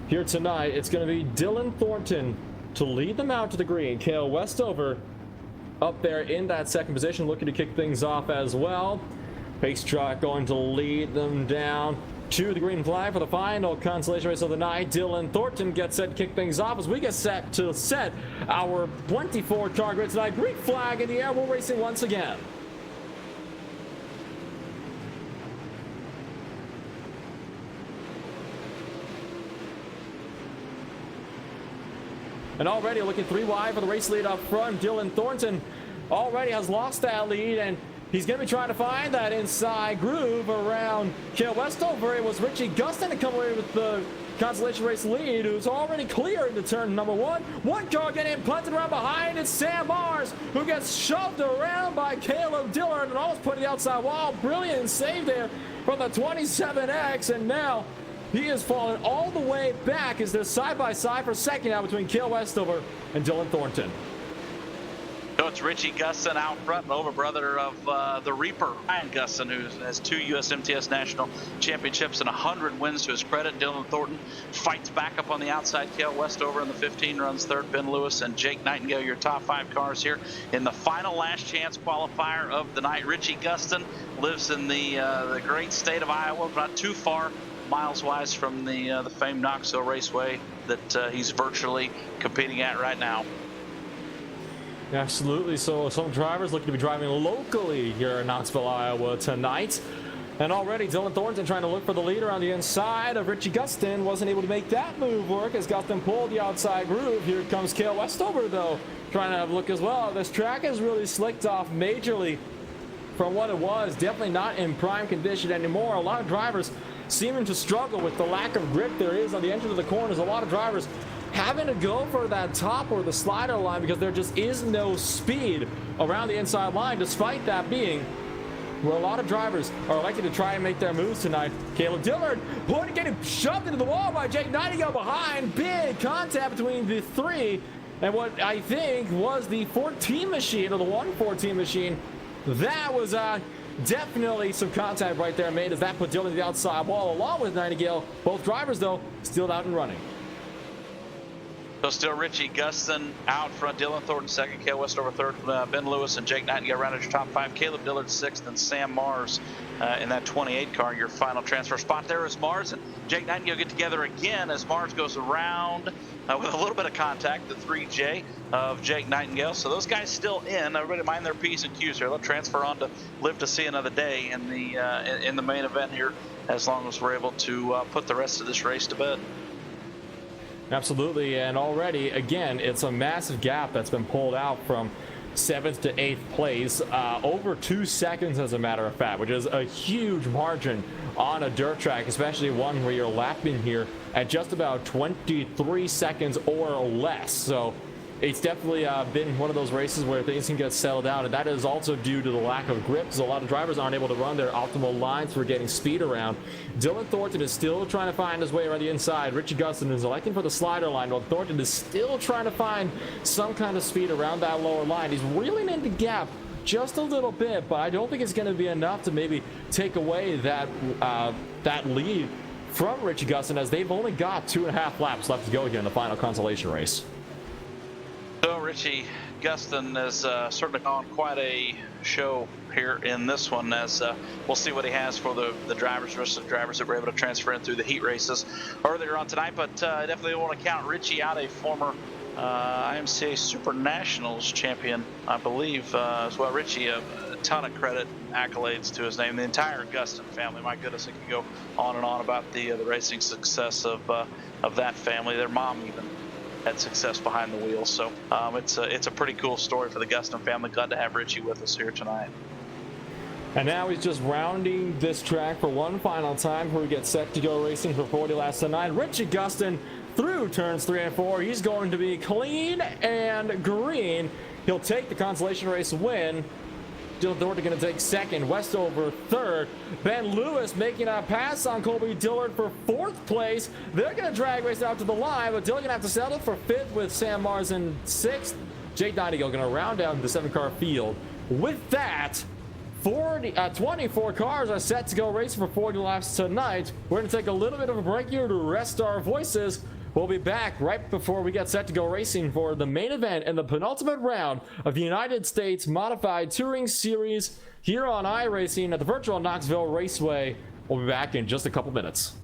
here tonight. It's going to be Dylan Thornton to lead them out to the green. Cale Westover up there in that 2nd position, looking to kick things off as well. Pace truck going to lead them down to the green flag for the final consolation race of the night. Dylan Thornton gets set to kick things off as we get set to set our 24-car grid tonight. Green flag in the air. We're racing once again. And already looking 3 wide for the race lead up front. Dylan Thornton already has lost that lead, and he's going to be trying to find that inside groove around Cale Westover. It was Richie Gustin to come away with the consolation race lead, who's already clear into turn number 1. One car getting punted around behind. It's Sam Mars, who gets shoved around by Caleb Dillard and almost put the outside wall. Brilliant save there from the 27X, and now He has fallen all the way back as they're side by side for second now between Cale Westover and Dylan Thornton. So it's Richie Gustin out front, older brother of the Reaper, Ryan Gustin, who has 2 USMTS national championships and 100 wins to his credit. Dylan Thornton fights back up on the outside. Cale Westover in the 15 runs third. Ben Lewis and Jake Nightingale, your top 5 cars here in the final last chance qualifier of the night. Richie Gustin lives in the great state of Iowa, not too far miles-wise from the famed Knoxville Raceway that he's virtually competing at right now. Absolutely. So some drivers looking to be driving locally here in Knoxville, Iowa tonight. And already Dylan Thornton trying to look for the leader on the inside of Richie Gustin. Wasn't able to make that move work as Gustin pulled the outside groove. Here comes Cale Westover, though, trying to have a look as well. This track is really slicked off majorly from what it was. Definitely not in prime condition anymore. A lot of drivers seeming to struggle with the lack of grip there is on the edge of the corners. A lot of drivers having to go for that top or the slider line because there just is no speed around the inside line, despite that being where a lot of drivers are elected to try and make their moves tonight. Caleb Dillard getting shoved into the wall by Jake Nightingale behind. Big contact between the 3 and what I think was the 14 machine, or the 114 machine. That was definitely some contact right there made as that put Dillard to the outside wall along with Nightingale. Both drivers, though, still out and running. So still Richie Gustin out front, Dylan Thornton second, Cale Westover third, Ben Lewis and Jake Nightingale rounded your top 5. Caleb Dillard sixth, and Sam Mars in that 28 car, your final transfer spot. There is Mars and Jake Nightingale get together again as Mars goes around with a little bit of contact, the 3J of Jake Nightingale. So those guys still in. Everybody mind their P's and Q's here. They'll transfer on to live to see another day in the main event here, as long as we're able to put the rest of this race to bed. Absolutely, and already, again, it's a massive gap that's been pulled out from 7th to 8th place. Over 2 seconds, as a matter of fact, which is a huge margin on a dirt track, especially one where you're lapping here at just about 23 seconds or less. So it's definitely been one of those races where things can get settled down, and that is also due to the lack of grip, because a lot of drivers aren't able to run their optimal lines for getting speed around. Dylan Thornton is still trying to find his way around the inside. Richie Gustin is electing for the slider line, while Thornton is still trying to find some kind of speed around that lower line. He's reeling in the gap just a little bit, but I don't think it's going to be enough to maybe take away that lead from Richie Gustin, as they've only got 2.5 laps left to go here in the final consolation race. So Richie Gustin has certainly on quite a show here in this one, as we'll see what he has for the drivers, rest of the drivers that were able to transfer in through the heat races earlier on tonight. But I definitely want to count Richie out, a former IMCA Super Nationals champion, I believe, as well. Richie, a ton of credit, accolades to his name. The entire Gustin family, my goodness, it could go on and on about the racing success of that family. Their mom even had success behind the wheel. So it's a pretty cool story for the Gustin family. Glad to have Richie with us here tonight. And now he's just rounding this track for one final time before we get set to go racing for 40 laps tonight. Richie Gustin through turns 3 and 4. He's going to be clean and green. He'll take the consolation race win. Dylan Thornton going to take second, Westover third. Ben Lewis making a pass on Colby Dillard for 4th place. They're going to drag race out to the line, but Dillard going to have to settle for 5th with Sam Mars in 6th. Jake Nightingale going to round down the 7-car field. With that, 24 cars are set to go racing for 40 laps tonight. We're going to take a little bit of a break here to rest our voices. We'll be back right before we get set to go racing for the main event and the penultimate round of the United States Modified Touring Series here on iRacing at the virtual Knoxville Raceway. We'll be back in just a couple minutes.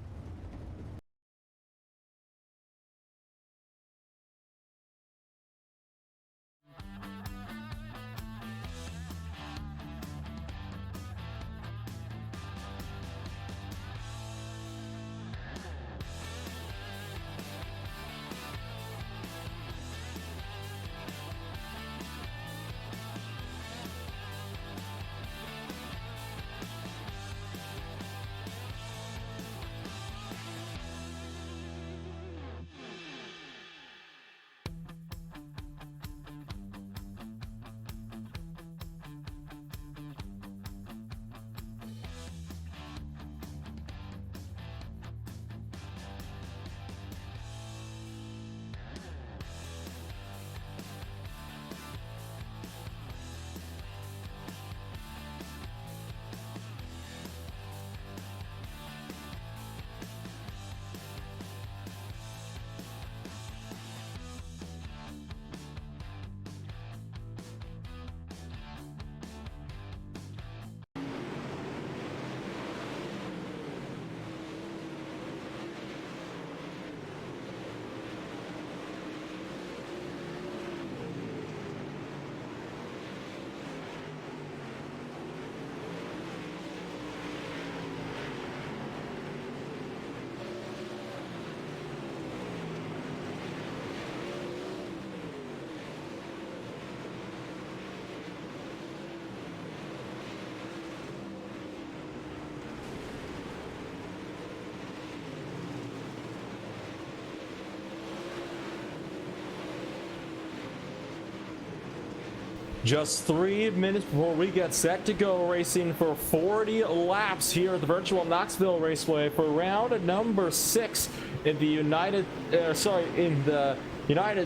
Just 3 minutes before we get set to go racing for 40 laps here at the virtual Knoxville Raceway for round number 6 in the United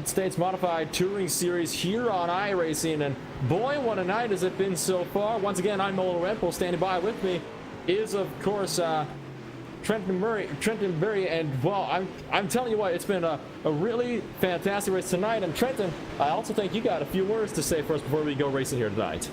States Modified Touring Series here on iRacing. And boy, what a night has it been so far. Once again, I'm Nolan Redpool. Standing by with me is, of course, Trenton Berry, and well, I'm telling you what, it's been a really fantastic race tonight. And Trenton, I also think you got a few words to say for us before we go racing here tonight.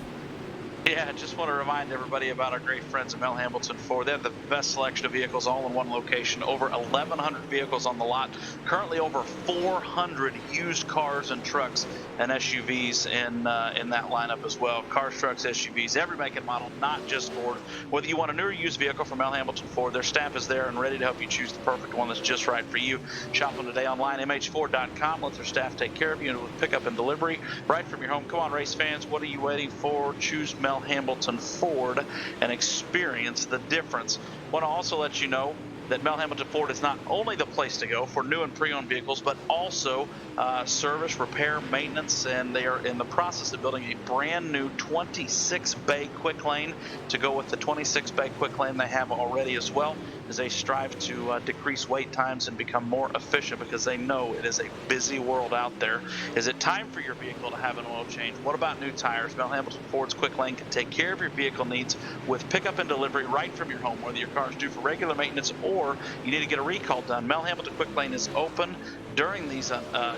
Yeah, I just want to remind everybody about our great friends at Mel Hambelton Ford. They have the best selection of vehicles all in one location. Over 1,100 vehicles on the lot. Currently over 400 used cars and trucks and SUVs in that lineup as well. Cars, trucks, SUVs, every make and model, not just Ford. Whether you want a new or used vehicle from Mel Hambelton Ford, their staff is there and ready to help you choose the perfect one that's just right for you. Shop them today online, mhford.com. Let their staff take care of you with pickup and delivery right from your home. Come on, race fans, what are you waiting for? Choose Mel Hambelton Ford and experience the difference. Want to also let you know that Mel Hambelton Ford is not only the place to go for new and pre-owned vehicles, but also service, repair, maintenance, and they are in the process of building a brand new 26-bay quick lane to go with the 26-bay quick lane they have already as well, as they strive to decrease wait times and become more efficient because they know it is a busy world out there. Is it time for your vehicle to have an oil change? What about new tires? Mel Hambelton Ford's quick lane can take care of your vehicle needs with pickup and delivery right from your home, whether your car is due for regular maintenance or you need to get a recall done. Mel Hambelton Quick Lane is open during these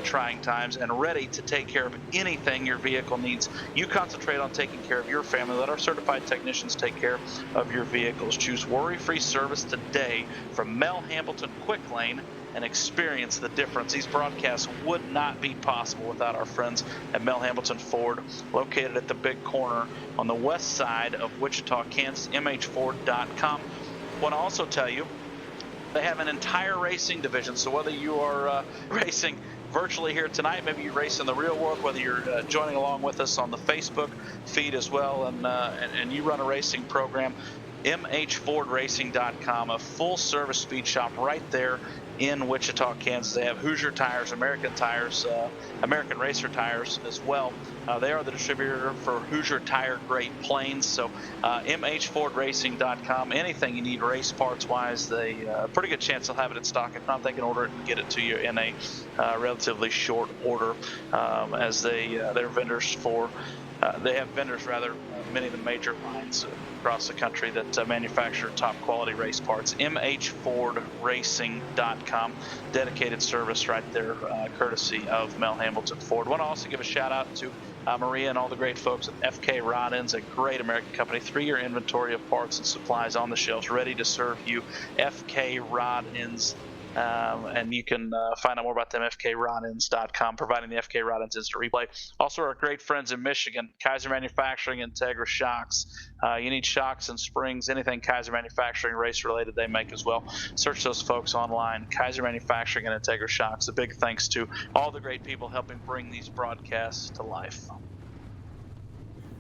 trying times and ready to take care of anything your vehicle needs. You concentrate on taking care of your family. Let our certified technicians take care of your vehicles. Choose worry-free service today from Mel Hambelton Quick Lane and experience the difference. These broadcasts would not be possible without our friends at Mel Hambelton Ford, located at the Big Corner on the west side of Wichita, Kansas, mhford.com. I want to also tell you, they have an entire racing division, so whether you are racing virtually here tonight, maybe you race in the real world, whether you're joining along with us on the Facebook feed as well, and you run a racing program, mhfordracing.com, a full-service speed shop right there in Wichita, Kansas. They have Hoosier tires, American tires, American Racer tires as well. They are the distributor for Hoosier Tire Great Plains. So mhfordracing.com. Anything you need race parts wise, they pretty good chance they'll have it in stock. If not, they can order it and get it to you in a relatively short order, as they're vendors for. They have vendors, rather, many of the major lines across the country that manufacture top quality race parts. mhfordracing.com. Dedicated service right there, courtesy of Mel Hambelton Ford. Want to also give a shout out to Maria and all the great folks at FK Rod Ends, a great American company. 3-year inventory of parts and supplies on the shelves, ready to serve you. FK Rod Ends. And you can find out more about them at fkrodends.com, providing the FK Rod Ends instant replay. Also, our great friends in Michigan, Kaiser Manufacturing, Integra Shocks. You need shocks and springs, anything Kaiser Manufacturing race related, they make as well. Search those folks online, Kaiser Manufacturing and Integra Shocks. A big thanks to all the great people helping bring these broadcasts to life.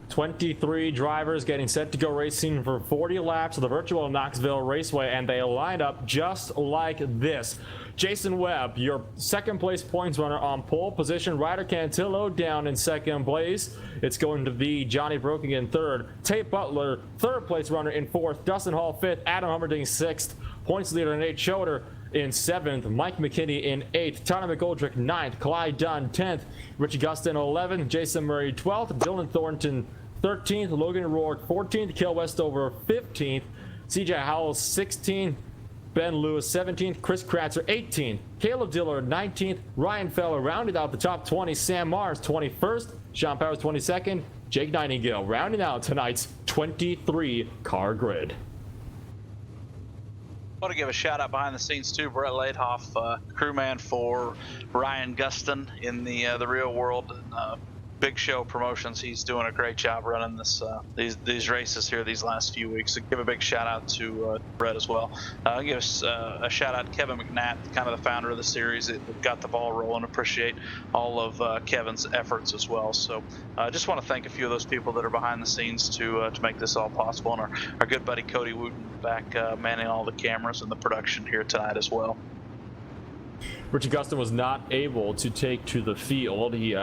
23 drivers getting set to go racing for 40 laps of the virtual Knoxville Raceway, and they line up just like this. Jason Webb, your second place points runner on pole position. Ryder Cantillo down in second place. It's going to be Johnny Broking in third. Tate Butler, third place runner in fourth. Dustin Hall fifth. Adam Hummerding sixth. Points leader Nate Schroeder in 7th, Mike McKinney in 8th, Tyler McGoldrick 9th, Clyde Dunn 10th, Richie Gustin 11th, Jason Murray 12th, Dylan Thornton 13th, Logan Rourke 14th, Kel Westover 15th, CJ Howell 16th, Ben Lewis 17th, Chris Kratzer 18th, Caleb Dillard 19th, Ryan Feller rounded out the top 20, Sam Mars 21st, Sean Powers 22nd, Jake Nightingale rounding out tonight's 23 car grid. I want to give a shout out behind the scenes too, Brett Laidhoff, crewman for Ryan Gustin in the real world. Big Show Promotions. He's doing a great job running these races here these last few weeks. So give a big shout out to Brett as well. I'll give a shout out to Kevin McNatt, kind of the founder of the series that got the ball rolling. Appreciate all of Kevin's efforts as well. So I just want to thank a few of those people that are behind the scenes to make this all possible, and our good buddy Cody Wooten back manning all the cameras and the production here tonight as well. Richie Gustin was not able to take to the field. He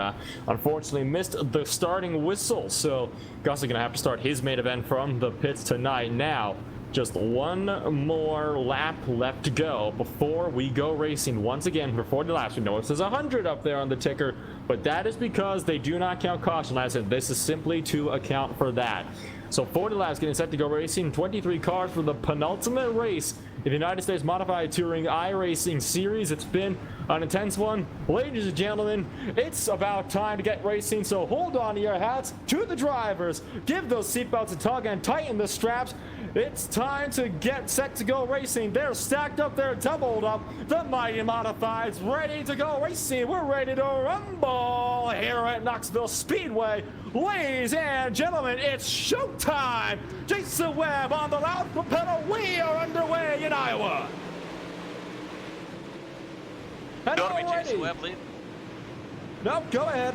unfortunately missed the starting whistle, so Gustin gonna have to start his main event from the pits tonight. Now just one more lap left to go before we go racing once again for 40 laps. We know it says 100 up there on the ticker, but that is because they do not count caution laps, and this is simply to account for that. So 40 laps getting set to go racing, 23 cars for the penultimate race in the United States Modified Touring iRacing Series. It's been an intense one. Ladies and gentlemen, it's about time to get racing, so hold on to your hats. To the drivers, give those seatbelts a tug and tighten the straps. It's time to get set to go racing. They're stacked up, they're doubled up. The mighty modifieds ready to go racing. We're ready to rumble here at Knoxville Speedway. Ladies and gentlemen, it's showtime. Jason Webb on the loud propeller. We are underway in Iowa. And Go to me, Jason Webb lead. Nope, go ahead.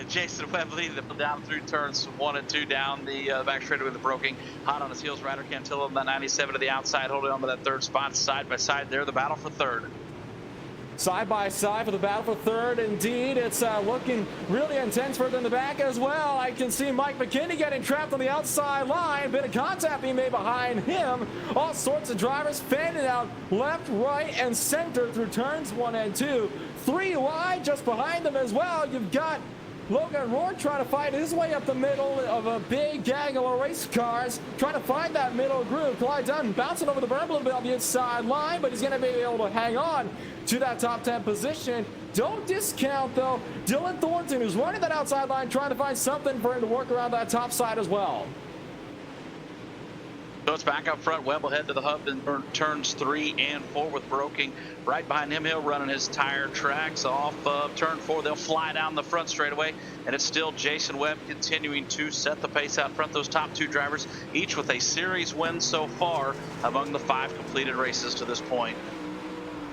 Jason Webb leading them down through turns 1 and 2 down the back straightaway with the broking. Hot on his heels, Ryder Cantillo on that 97 to the outside, holding on to that third spot, side by side there, the battle for third. Side by side for the battle for third. Indeed, it's looking really intense further in the back as well. I can see Mike McKinney getting trapped on the outside line. Bit of contact being made behind him. All sorts of drivers fanning out left, right, and center through turns 1 and 2. 3 wide just behind them as well. You've got Logan Rourke trying to fight his way up the middle of a big gaggle of race cars, trying to find that middle groove. Clyde Dunn bouncing over the berm a little bit on the inside line, but he's going to be able to hang on to that top 10 position. Don't discount, though, Dylan Thornton, who's running that outside line, trying to find something for him to work around that top side as well. So it's back up front. Webb will head to the hub in turns 3 and 4 with broking. Right behind him, he'll run his tire tracks off of turn 4. They'll fly down the front straightaway, and it's still Jason Webb continuing to set the pace out front. Those top 2 drivers, each with a series win so far among the 5 completed races to this point.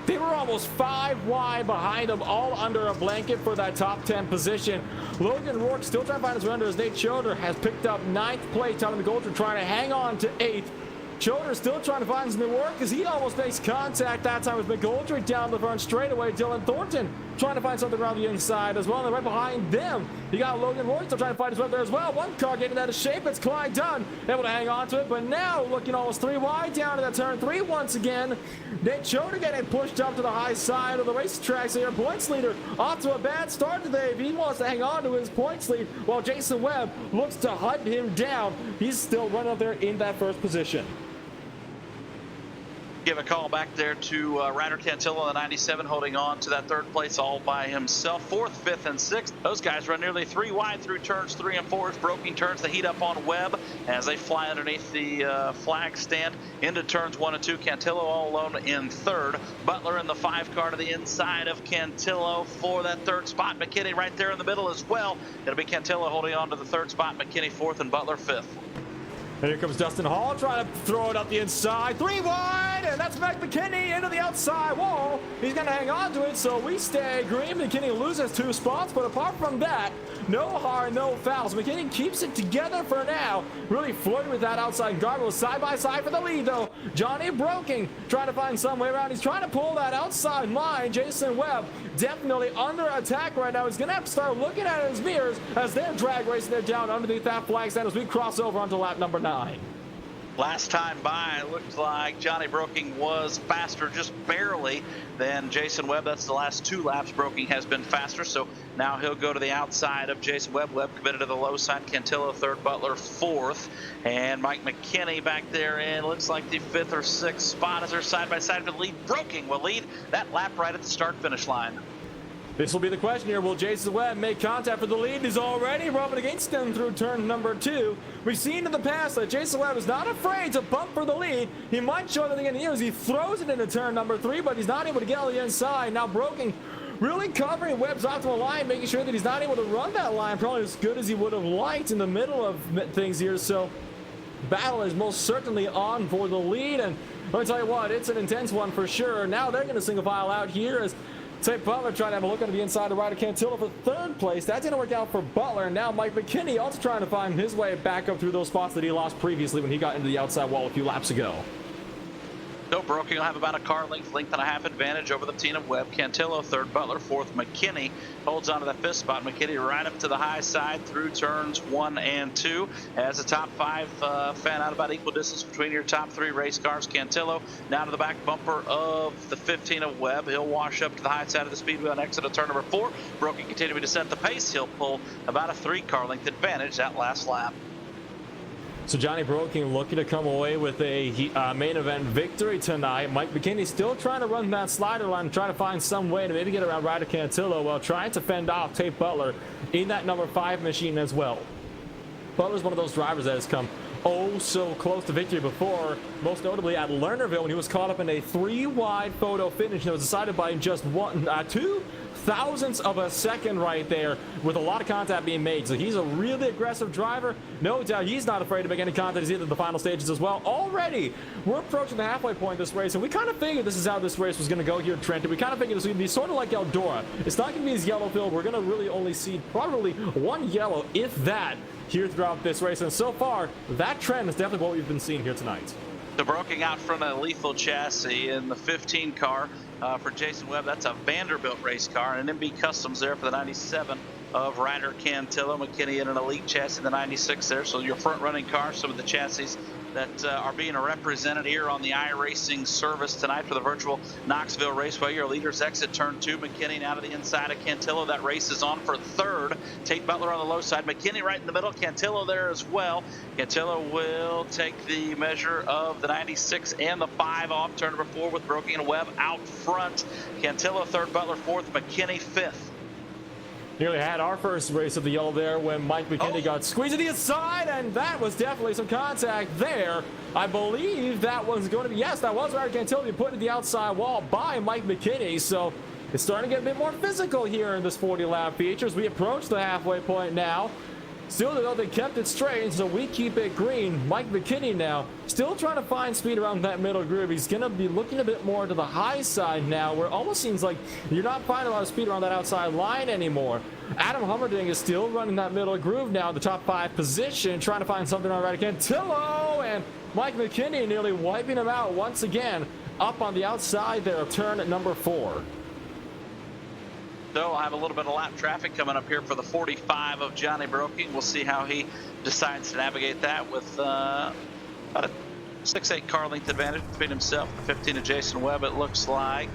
They were almost 5 wide behind them, all under a blanket for that top 10 position. Logan Rourke still trying to find his way under as Nate Choder has picked up 9th place. Tommy McGoldrick trying to hang on to 8th. Choder still trying to find some work as he almost makes contact that time with McGoldrick down the front straightaway. Dylan Thornton trying to find something around the inside as well. And right behind them, you got Logan Rourke still trying to find his way up there as well. One car getting out of shape. It's Clyde Dunn able to hang on to it, but now looking almost 3 wide down to that turn 3 once again. Nate Choder getting pushed up to the high side of the racetrack. So your points leader off to a bad start today. If he wants to hang on to his points lead, while Jason Webb looks to hunt him down, he's still running up there in that first position. Give a call back there to Ryder Cantillo on the 97, holding on to that 3rd place all by himself. 4th, 5th, and 6th. Those guys run nearly 3 wide through turns 3 and 4. Broken turns the heat up on Webb as they fly underneath the flag stand into turns 1 and 2. Cantillo all alone in 3rd. Butler in the 5 car to the inside of Cantillo for that 3rd spot. McKinney right there in the middle as well. It'll be Cantillo holding on to the 3rd spot. McKinney 4th and Butler 5th. And here comes Dustin Hall trying to throw it up the inside. 3 wide, and that's Mike McKinney into the outside wall. He's going to hang on to it, so we stay green. McKinney loses 2 spots, but apart from that, no hard, no fouls. McKinney keeps it together for now. Really flirting with that outside guardrail side by side for the lead, though. Johnny Broking trying to find some way around. He's trying to pull that outside line. Jason Webb definitely under attack right now. He's going to have to start looking at his mirrors as they're drag racing it down underneath that flag stand as we cross over onto lap number 9. Last time by, it looked like Johnny Broking was faster just barely than Jason Webb. That's the last 2 laps. Broking has been faster, so now he'll go to the outside of Jason Webb. Webb committed to the low side. Cantillo 3rd, Butler 4th, and Mike McKinney back there in looks like the 5th or 6th spot as they're side by side for the lead. Broking will lead that lap right at the start-finish line. This will be the question here. Will Jason Webb make contact for the lead? He's already rubbing against him through turn number 2. We've seen in the past that Jason Webb is not afraid to bump for the lead. He might show anything in the as he throws it into turn number 3, but he's not able to get on the inside. Now Broking really covering Webb's optimal line, making sure that he's not able to run that line probably as good as he would have liked in the middle of things here. So battle is most certainly on for the lead, and let me tell you what, it's an intense one for sure. Now they're going to single file out here as Tate Butler trying to have a look on the inside of Ryder Cantillo for 3rd place. That didn't work out for Butler. And now Mike McKinney also trying to find his way back up through those spots that he lost previously when he got into the outside wall a few laps ago. So Broking will have about a car length and a half advantage over the team of Webb. Cantillo third, Butler fourth. McKinney holds on to that fifth spot. McKinney right up to the high side through turns 1 and 2. As the top 5 fan out about equal distance between your top 3 race cars. Cantillo now to the back bumper of the 15 of Webb. He'll wash up to the high side of the speedway on exit of turn number 4. Broking continuing to set the pace. He'll pull about a 3 car length advantage that last lap. So Johnny Broking looking to come away with a main event victory tonight. Mike McKinney still trying to run that slider line and trying to find some way to maybe get around Ryder Cantillo while trying to fend off Tate Butler in that number 5 machine as well. Butler's one of those drivers that has come oh so close to victory before, most notably at Lernerville when he was caught up in a 3-wide photo finish that was decided by just 2 thousandths of a second right there, with a lot of contact being made. So he's a really aggressive driver. No doubt he's not afraid to make any contact as either the final stages as well. Already we're approaching the halfway point of this race, and we kind of figured this is how this race was going to go here at Trenton. We kind of figured this was going to be sort of like Eldora. It's not going to be as yellow filled. We're going to really only see probably 1 yellow, if that, here throughout this race. And so far that trend is definitely what we've been seeing here tonight. The Broking out front of a lethal chassis in the 15 car for Jason Webb. That's a Vanderbilt race car, and an MB Customs there for the 97 of Ryder Cantillo. McKinney in an Elite chassis in the 96 there. So your front running car, some of the chassis that are being represented here on the iRacing service tonight for the virtual Knoxville Raceway. Your leaders exit turn 2. McKinney now to the inside of Cantillo. That race is on for third. Tate Butler on the low side. McKinney right in the middle. Cantillo there as well. Cantillo will take the measure of the 96 and the 5 off turn number 4 with Broking and Webb out front. Cantillo third, Butler fourth, McKinney fifth. Nearly had our first race of the yellow there when Mike McKinney got squeezed to the inside, and that was definitely some contact there. I believe that was going to be, yes, that was Ryder Cantillo being put to the outside wall by Mike McKinney. So it's starting to get a bit more physical here in this 40-lap features. We approach the halfway point now. Still, though, they kept it straight, so we keep it green. Mike McKinney now still trying to find speed around that middle groove. He's going to be looking a bit more to the high side now, where it almost seems like you're not finding a lot of speed around that outside line anymore. Adam Hummerding is still running that middle groove now in the top 5 position, trying to find something on Ryder Cantillo, and Mike McKinney nearly wiping him out once again up on the outside there of turn number 4. So I'll have a little bit of lap traffic coming up here for the 45 of Johnny Broking. We'll see how he decides to navigate that with about a 6-8 car length advantage between himself and the 15 of Jason Webb, it looks like.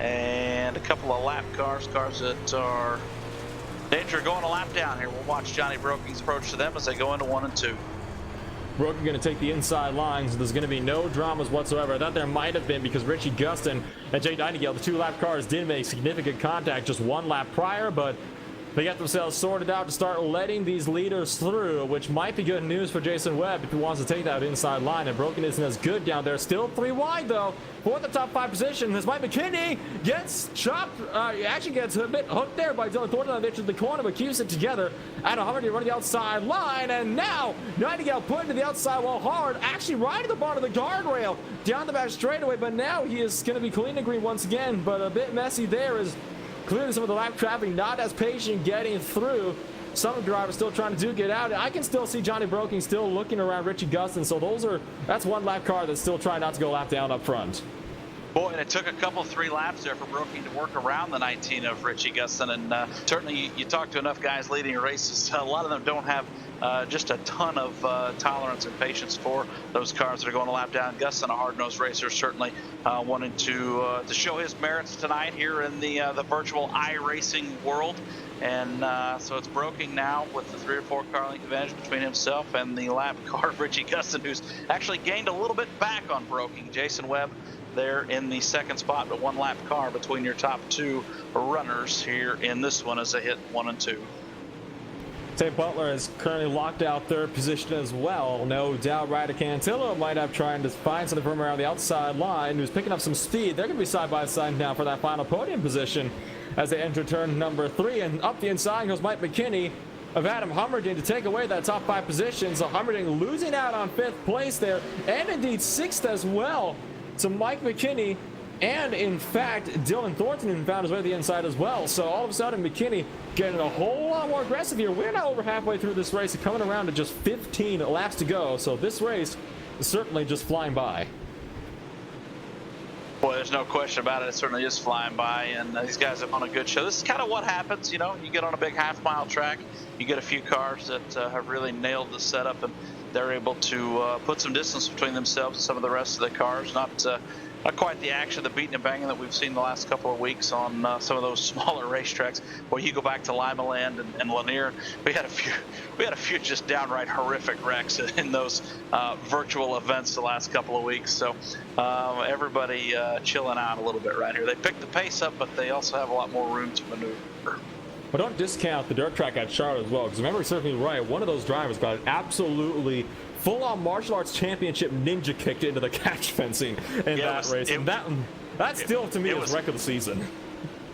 And a couple of lap cars that are danger going a lap down here. We'll watch Johnny Broking's approach to them as they go into 1 and 2. Broken going to take the inside lines. So there's going to be no dramas whatsoever. I thought there might have been because Richie Gustin and Jake Nightingale, the 2-lap cars, did make significant contact just 1 lap prior, but they got themselves sorted out to start letting these leaders through, which might be good news for Jason Webb if he wants to take that inside line. And Broken isn't as good down there. Still 3 wide, though, for the top 5 position. As Mike McKinney gets chopped, he actually gets a bit hooked there by Dylan Thornton on the edge of the corner, but keeps it together. Adam Hummerding running the outside line, and now Nightingale put into the outside wall hard, actually right at the bottom of the guardrail, down the back straightaway, but now he is going to be clean and green once again, but a bit messy there as clearly some of the lap traffic not as patient getting through. Some drivers still trying to get out. I can still see Johnny Broking still looking around Richie Gustin, so that's 1 lap car that's still trying not to go lap down up front. Boy, and it took a couple 3 laps there for Broking to work around the 19 of Richie Gustin, and certainly you talk to enough guys leading races, a lot of them don't have just a ton of tolerance and patience for those cars that are going a lap down. Gustin, a hard-nosed racer, certainly wanted to show his merits tonight here in the virtual iRacing world. And so it's Broking now with the 3 or 4 car length advantage between himself and the lap car of Richie Gustin, who's actually gained a little bit back on Broking. Jason Webb there in the 2nd spot, but 1 lap car between your top 2 runners here in this one as they hit 1 and 2. Tate Butler is currently locked out 3rd position as well. No doubt Ryder Cantillo might have trying to find something from around the outside line, who's picking up some speed. They're going to be side by side now for that final podium position as they enter turn number 3, and up the inside goes Mike McKinney of Adam Hummerding to take away that top 5 position. So Hummerding losing out on 5th place there, and indeed 6th as well to Mike McKinney, and in fact Dylan Thornton found his way to the inside as well. So all of a sudden McKinney getting a whole lot more aggressive here. We're now over halfway through this race, coming around to just 15 laps to go, so this race is certainly just flying by. Boy, there's no question about it. It certainly is flying by, and these guys have on a good show. This is kind of what happens, you know. You get on a big half-mile track, you get a few cars that have really nailed the setup, and they're able to put some distance between themselves and some of the rest of the cars. Not quite the action, the beating and banging that we've seen the last couple of weeks on some of those smaller racetracks. Where you go back to Lima Land and Lanier, we had a few just downright horrific wrecks in those virtual events the last couple of weeks. So everybody chilling out a little bit right here. They picked the pace up, but they also have a lot more room to maneuver. But don't discount the dirt track at Charlotte as well, because remember, certainly right, one of those drivers got absolutely full-on martial arts championship ninja kicked into the catch fencing in that race. And that still, to me, is wreck of the season.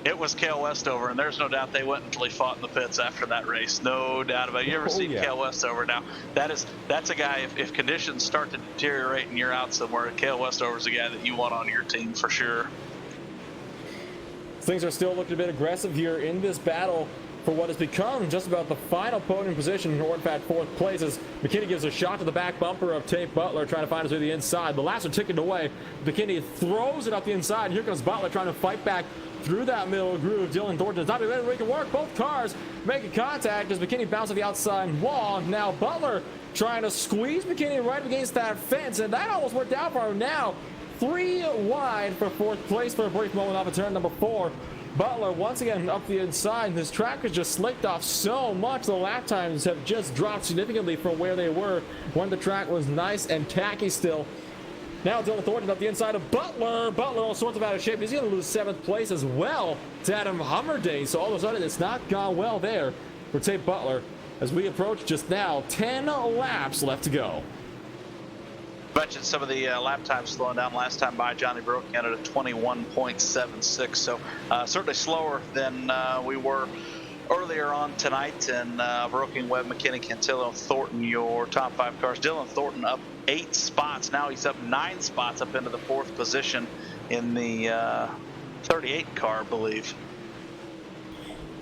It was Cale Westover, and there's no doubt they went until he fought in the pits after that race. No doubt about it. You ever seen Cale Westover? Now, that's a guy, if conditions start to deteriorate and you're out somewhere, Cale Westover's a guy that you want on your team for sure. Things are still looking a bit aggressive here in this battle for what has become just about the final podium position, or in fact fourth place, as McKinney gives a shot to the back bumper of Tate Butler, trying to find his way to the inside. The laps are ticking away. McKinney throws it up the inside. Here comes Butler trying to fight back through that middle groove. Dylan Thornton is not ready to make it work. Both cars making contact as McKinney bounces off the outside wall. Now Butler trying to squeeze McKinney right against that fence, and that almost worked out for him. Now 3 wide for fourth place for a brief moment off of turn number 4. Butler once again up the inside. This track has just slicked off so much. The lap times have just dropped significantly from where they were when the track was nice and tacky still. Now Dylan Thornton up the inside of Butler. Butler all sorts of out of shape. He's going to lose 7th place as well to Adam Hummerday. So all of a sudden it's not gone well there for Tate Butler as we approach just now 10 laps left to go. Mentioned some of the lap times slowing down last time by. Johnny Broken at a 21.76, so certainly slower than we were earlier on tonight. And Broken, Webb, McKinney, Cantillo, Thornton, your top 5 cars. Dylan Thornton up 8 spots. Now he's up 9 spots up into the 4th position in the 38 car, I believe.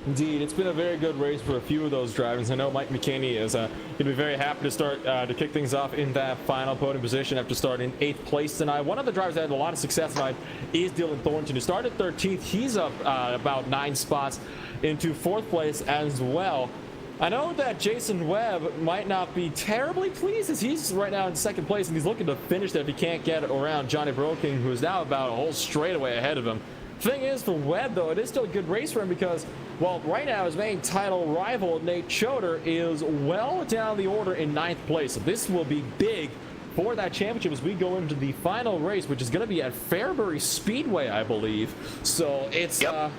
Indeed, it's been a very good race for a few of those drivers. I know Mike McKinney is going to be very happy to start to kick things off in that final podium position after starting 8th place tonight. One of the drivers that had a lot of success tonight is Dylan Thornton, who started 13th. He's up about 9 spots into 4th place as well. I know that Jason Webb might not be terribly pleased as he's right now in 2nd place, and he's looking to finish that if he can't get around Johnny Broking, who is now about a whole straightaway ahead of him. Thing is, for Webb, though, it is still a good race for him because, well, right now his main title rival, Nate Choder, is well down the order in 9th place. So this will be big for that championship as we go into the final race, which is going to be at Fairbury Speedway, I believe. So it's going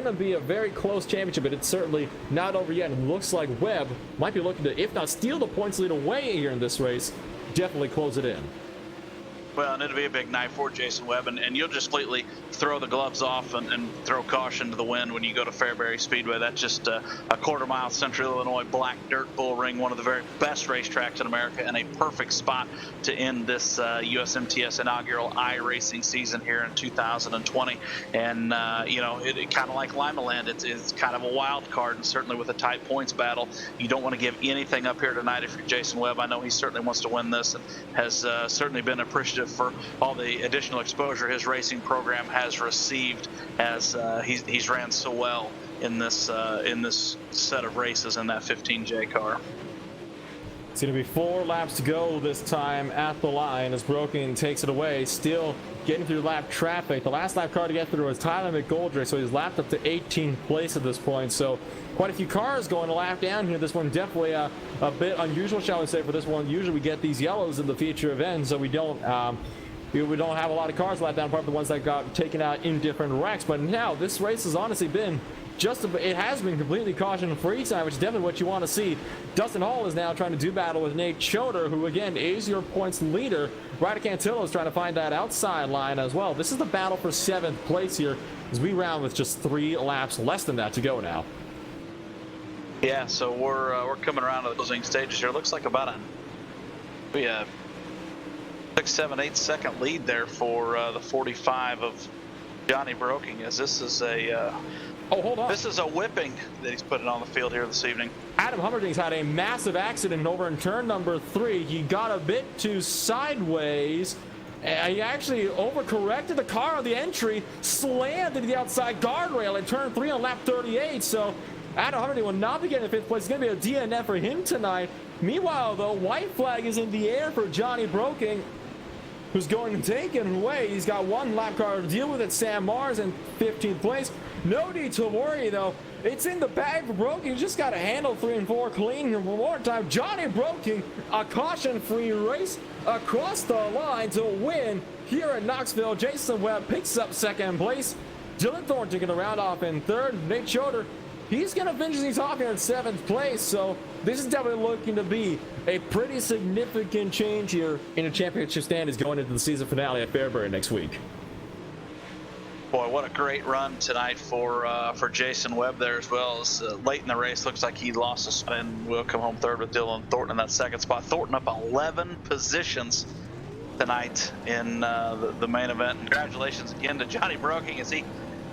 to be a very close championship, but it's certainly not over yet. It looks like Webb might be looking to, if not steal the points lead away here in this race, definitely close it in. Well, and it'll be a big night for Jason Webb, and you'll just completely throw the gloves off and throw caution to the wind when you go to Fairbury Speedway. That's just a quarter-mile Central Illinois black dirt bull ring, one of the very best racetracks in America, and a perfect spot to end this USMTS inaugural iRacing season here in 2020. And, you know, it kind of like Lima Land, it's kind of a wild card, and certainly with a tight points battle, you don't want to give anything up here tonight if you're Jason Webb. I know he certainly wants to win this and has certainly been appreciative for all the additional exposure his racing program has received as he's ran so well in this set of races in that 15J car. It's going to be 4 laps to go this time at the line as Broken takes it away, still getting through lap traffic. The last lap car to get through was Tyler McGoldrick, so he's lapped up to 18th place at this point. So quite a few cars going a lap down here. This one definitely a bit unusual, shall we say, for this one. Usually we get these yellows in the feature events, so we don't have a lot of cars lap down, apart from the ones that got taken out in different wrecks. But now this race has honestly been it has been completely caution-free time, which is definitely what you want to see. Dustin Hall is now trying to do battle with Nate Choder, who again is your points leader. Ryder Cantillo is trying to find that outside line as well. This is the battle for 7th place here as we round with just 3 laps less than that to go now. Yeah, so we're coming around to the closing stages here. It looks like about a 6, 7, 8 second lead there for the 45 of Johnny Broking, as this is a hold on. This is a whipping that he's putting on the field here this evening. Adam Hummerding's had a massive accident over in turn number 3. He got a bit too sideways He actually overcorrected the car on the entry, slammed into the outside guardrail at turn 3 on lap 38. So Adam Hardy will not be getting 5th place. It's going to be a DNF for him tonight. Meanwhile, though, white flag is in the air for Johnny Broking, who's going to take it away. He's got one lap car to deal with at Sam Mars in 15th place. No need to worry, though. It's in the bag for Broking. He's just got to handle 3 and 4 clean. One more time, Johnny Broking, a caution-free race across the line to win here at Knoxville. Jason Webb picks up 2nd place. Dylan Thornton going to round off in 3rd. Nate Choder, he's going to finish things off here in 7th place. So this is definitely looking to be a pretty significant change here in the championship standings going into the season finale at Fairbury next week. Boy, what a great run tonight for Jason Webb there as well. As late in the race, looks like he lost a spot and will come home 3rd with Dylan Thornton in that 2nd spot. Thornton up 11 positions tonight in the main event. Congratulations again to Johnny Broking as he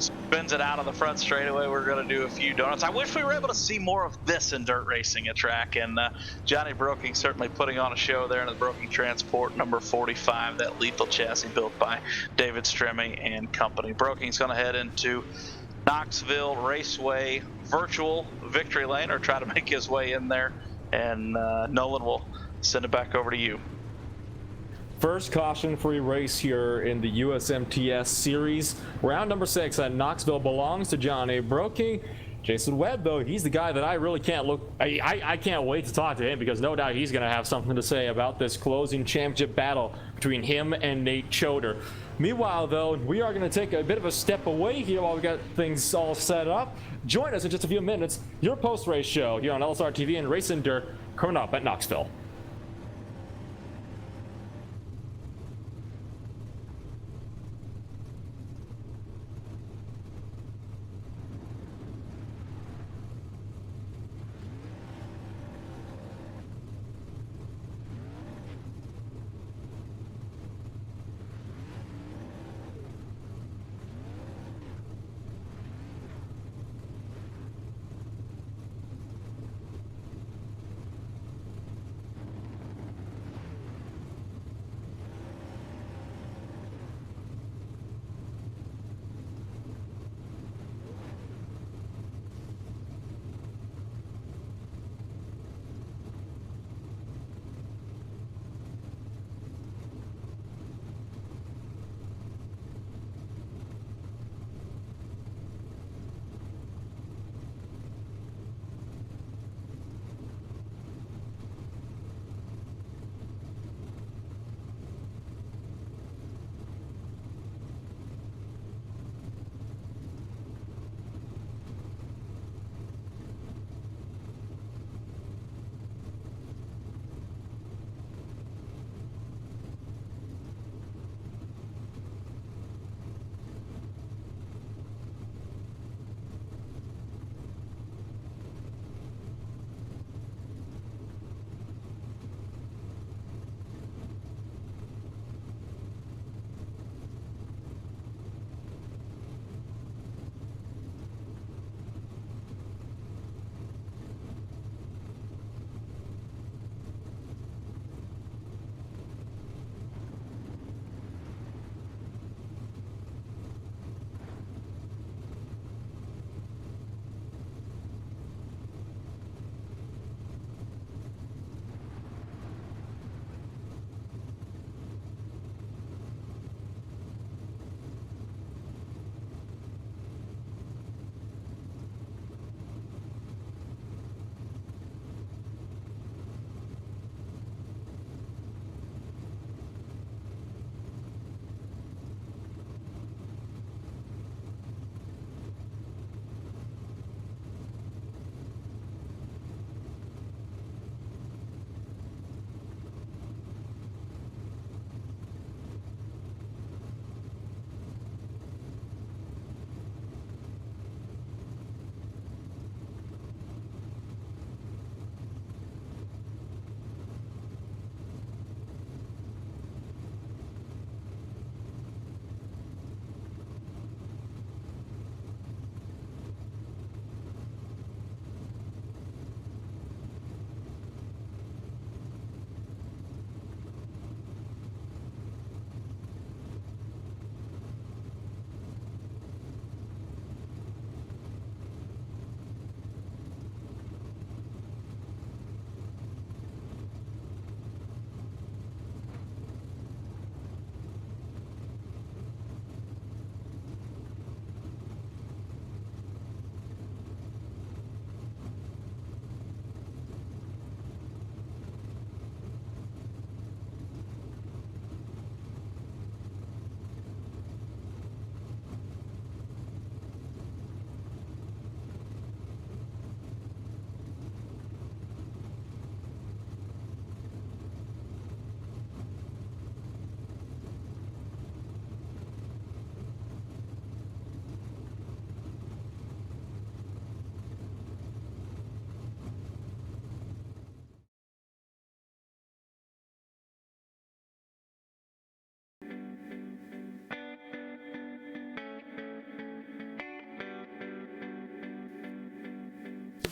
spins it out of the front straightaway. We're going to do a few donuts. I wish we were able to see more of this in dirt racing at track, and Johnny Broking certainly putting on a show there in the Broking Transport number 45, that lethal chassis built by David Stremme and company. Broking's going to head into Knoxville Raceway virtual victory lane, or try to make his way in there, and Nolan will send it back over to you. First caution-free race here in the USMTS series. Round number 6 at Knoxville belongs to Johnny Broking. Jason Webb, though, he's the guy that I really can't look. I can't wait to talk to him, because no doubt he's going to have something to say about this closing championship battle between him and Nate Choder. Meanwhile, though, we are going to take a bit of a step away here while we got things all set up. Join us in just a few minutes. Your post-race show here on LSRTV and Racing Dirt coming up at Knoxville.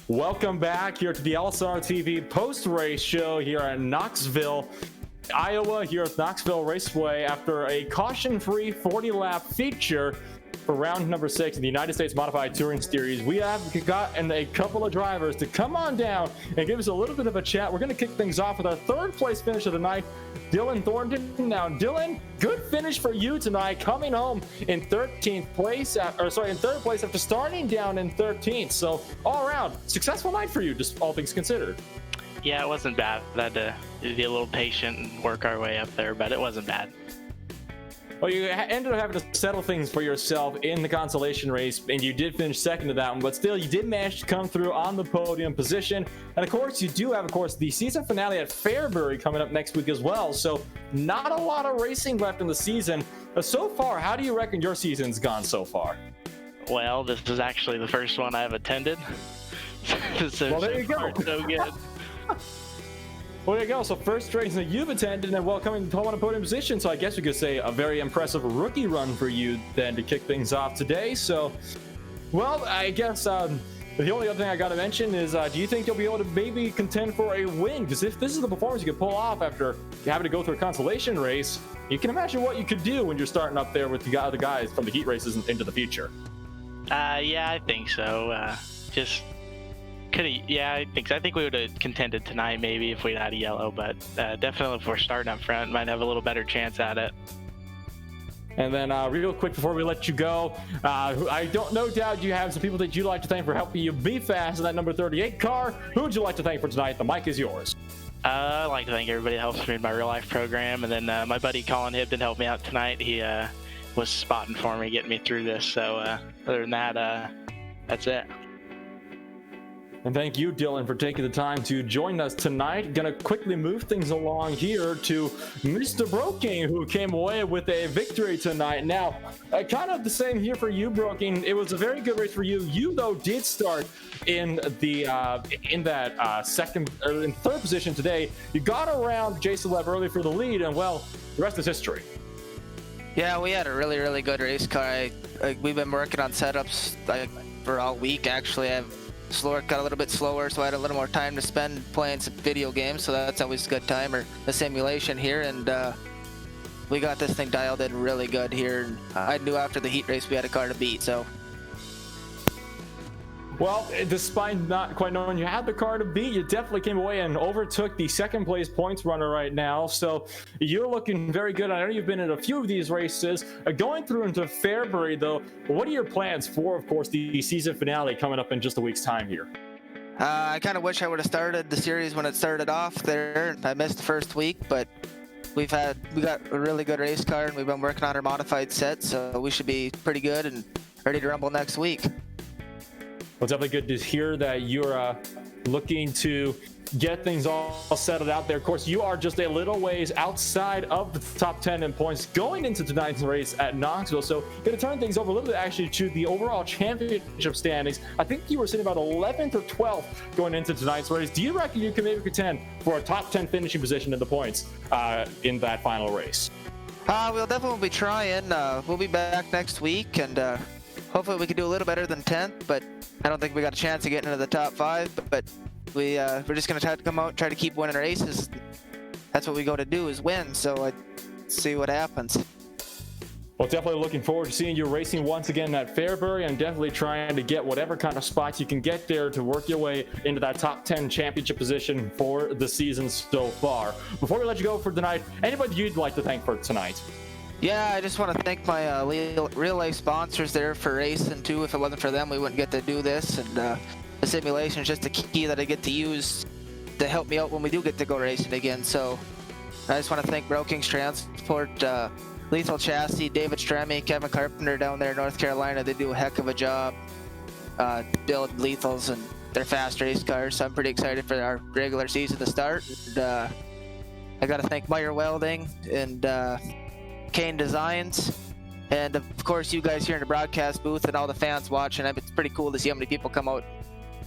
Welcome back here to the LSRTV post-race show here at Knoxville, Iowa, here at Knoxville Raceway after a caution-free 40-lap feature for round number 6 in the United States Modified Touring Series. We have gotten a couple of drivers to come on down and give us a little bit of a chat. We're going to kick things off with our third place finish of the night, Dylan Thornton. Now, Dylan, good finish for you tonight, coming home in 13th place, in third place after starting down in 13th. So all around, successful night for you, just all things considered. Yeah, it wasn't bad. I had to be a little patient and work our way up there, but it wasn't bad. Well, you ended up having to settle things for yourself in the consolation race, and you did finish second to that one, but still, you did manage to come through on the podium position. And of course, you do have, the season finale at Fairbury coming up next week as well. So not a lot of racing left in the season. But so far, how do you reckon your season's gone so far? Well, this is actually the first one I've attended. Well, there you go. So good. Well, there you go. So first race that you've attended and coming home on a podium position. So I guess we could say a very impressive rookie run for you then to kick things off today. So, well, I guess the only other thing I got to mention is do you think you'll be able to maybe contend for a win? Because if this is the performance you could pull off after having to go through a consolation race, you can imagine what you could do when you're starting up there with the other guys from the heat races into the future. Yeah, I think so. I think we would have contended tonight maybe if we'd had a yellow, but definitely if we're starting up front, might have a little better chance at it. And then real quick before we let you go, I don't no doubt you have some people that you'd like to thank for helping you be fast in that number 38 car. Who would you like to thank for tonight? The mic is yours. I'd like to thank everybody that helps me in my real life program, and then my buddy Colin Hibden helped me out tonight. He was spotting for me, getting me through this. So other than that, that's it. And thank you, Dylan, for taking the time to join us tonight. Gonna quickly move things along here to Mr. Broking, who came away with a victory tonight. Now, kind of the same here for you, Broking. It was a very good race for you. You, though, did start in the third position today. You got around Jason Webb early for the lead, and well, the rest is history. Yeah, we had a really, really good race car. We've been working on setups for all week, actually. Got a little bit slower, so I had a little more time to spend playing some video games, so that's always a good time, or the simulation here, and we got this thing dialed in really good here. And I knew after the heat race we had a car to beat, so. Well, despite not quite knowing you had the car to beat, you definitely came away and overtook the second place points runner right now. So you're looking very good. I know you've been in a few of these races. Going through into Fairbury, though, what are your plans for, of course, the season finale coming up in just a week's time here? I kind of wish I would have started the series when it started off there. I missed the first week, but we got a really good race car, and we've been working on our modified set, so we should be pretty good and ready to rumble next week. Well, it's definitely good to hear that you're looking to get things all settled out there. Of course, you are just a little ways outside of the top 10 in points going into tonight's race at Knoxville. So going to turn things over a little bit actually to the overall championship standings. I think you were sitting about 11th or 12th going into tonight's race. Do you reckon you can maybe contend for a top 10 finishing position in the points in that final race? We'll definitely be trying. We'll be back next week, and hopefully we can do a little better than 10th, but I don't think we got a chance of getting into the top 5, but we're just going to try to come out and try to keep winning races. That's what we go to do, is win, so let's see what happens. Well, definitely looking forward to seeing you racing once again at Fairbury, and definitely trying to get whatever kind of spots you can get there to work your way into that top 10 championship position for the season so far. Before we let you go for tonight, anybody you'd like to thank for tonight? Yeah, I just want to thank my real life sponsors there for racing too. If it wasn't for them, we wouldn't get to do this. And the simulation is just a key that I get to use to help me out when we do get to go racing again. So I just want to thank Brokings Transport, Lethal Chassis, David Stremme, Kevin Carpenter down there in North Carolina. They do a heck of a job building Lethals and their fast race cars. So I'm pretty excited for our regular season to start. And I got to thank Meyer Welding and Kane Designs, and of course you guys here in the broadcast booth and all the fans watching. It's pretty cool to see how many people come out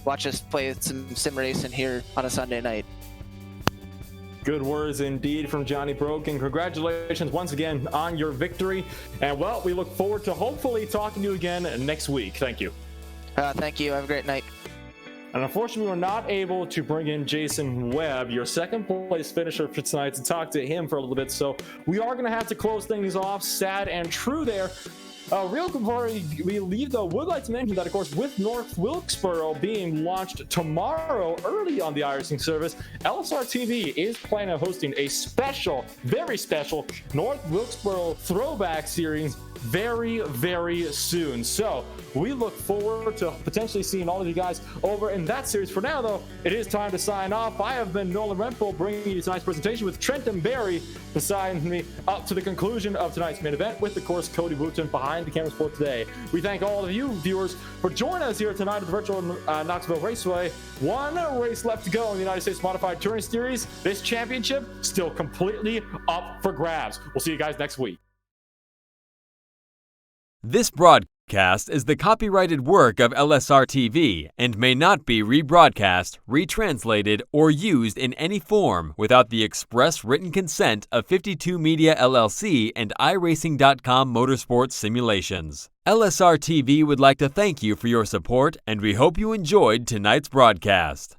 watch us play some sim racing here on a Sunday night. Good words indeed from Johnny Broken. Congratulations once again on your victory, and well, we look forward to hopefully talking to you again next week. Thank you. Thank you. Have a great night. And unfortunately, we're not able to bring in Jason Webb, your second place finisher for tonight, to talk to him for a little bit. So we are going to have to close things off, sad and true there. Real quick before we leave, though, would like to mention that, of course, with North Wilkesboro being launched tomorrow early on the iRacing service, LSRTV is planning on hosting a special, very special North Wilkesboro throwback series very, very soon. So we look forward to potentially seeing all of you guys over in that series. For now, though, it is time to sign off. I have been Nolan Renfro, bringing you tonight's presentation with Trenton Berry beside me up to the conclusion of tonight's main event with, of course, Cody Wooten behind the cameras for today. We thank all of you viewers for joining us here tonight at the virtual Knoxville Raceway. One race left to go in the United States Modified Touring Series. This championship still completely up for grabs. We'll see you guys next week. This broadcast is the copyrighted work of LSRTV and may not be rebroadcast, retranslated, or used in any form without the express written consent of 52 Media LLC and iRacing.com Motorsports Simulations. LSRTV would like to thank you for your support, and we hope you enjoyed tonight's broadcast.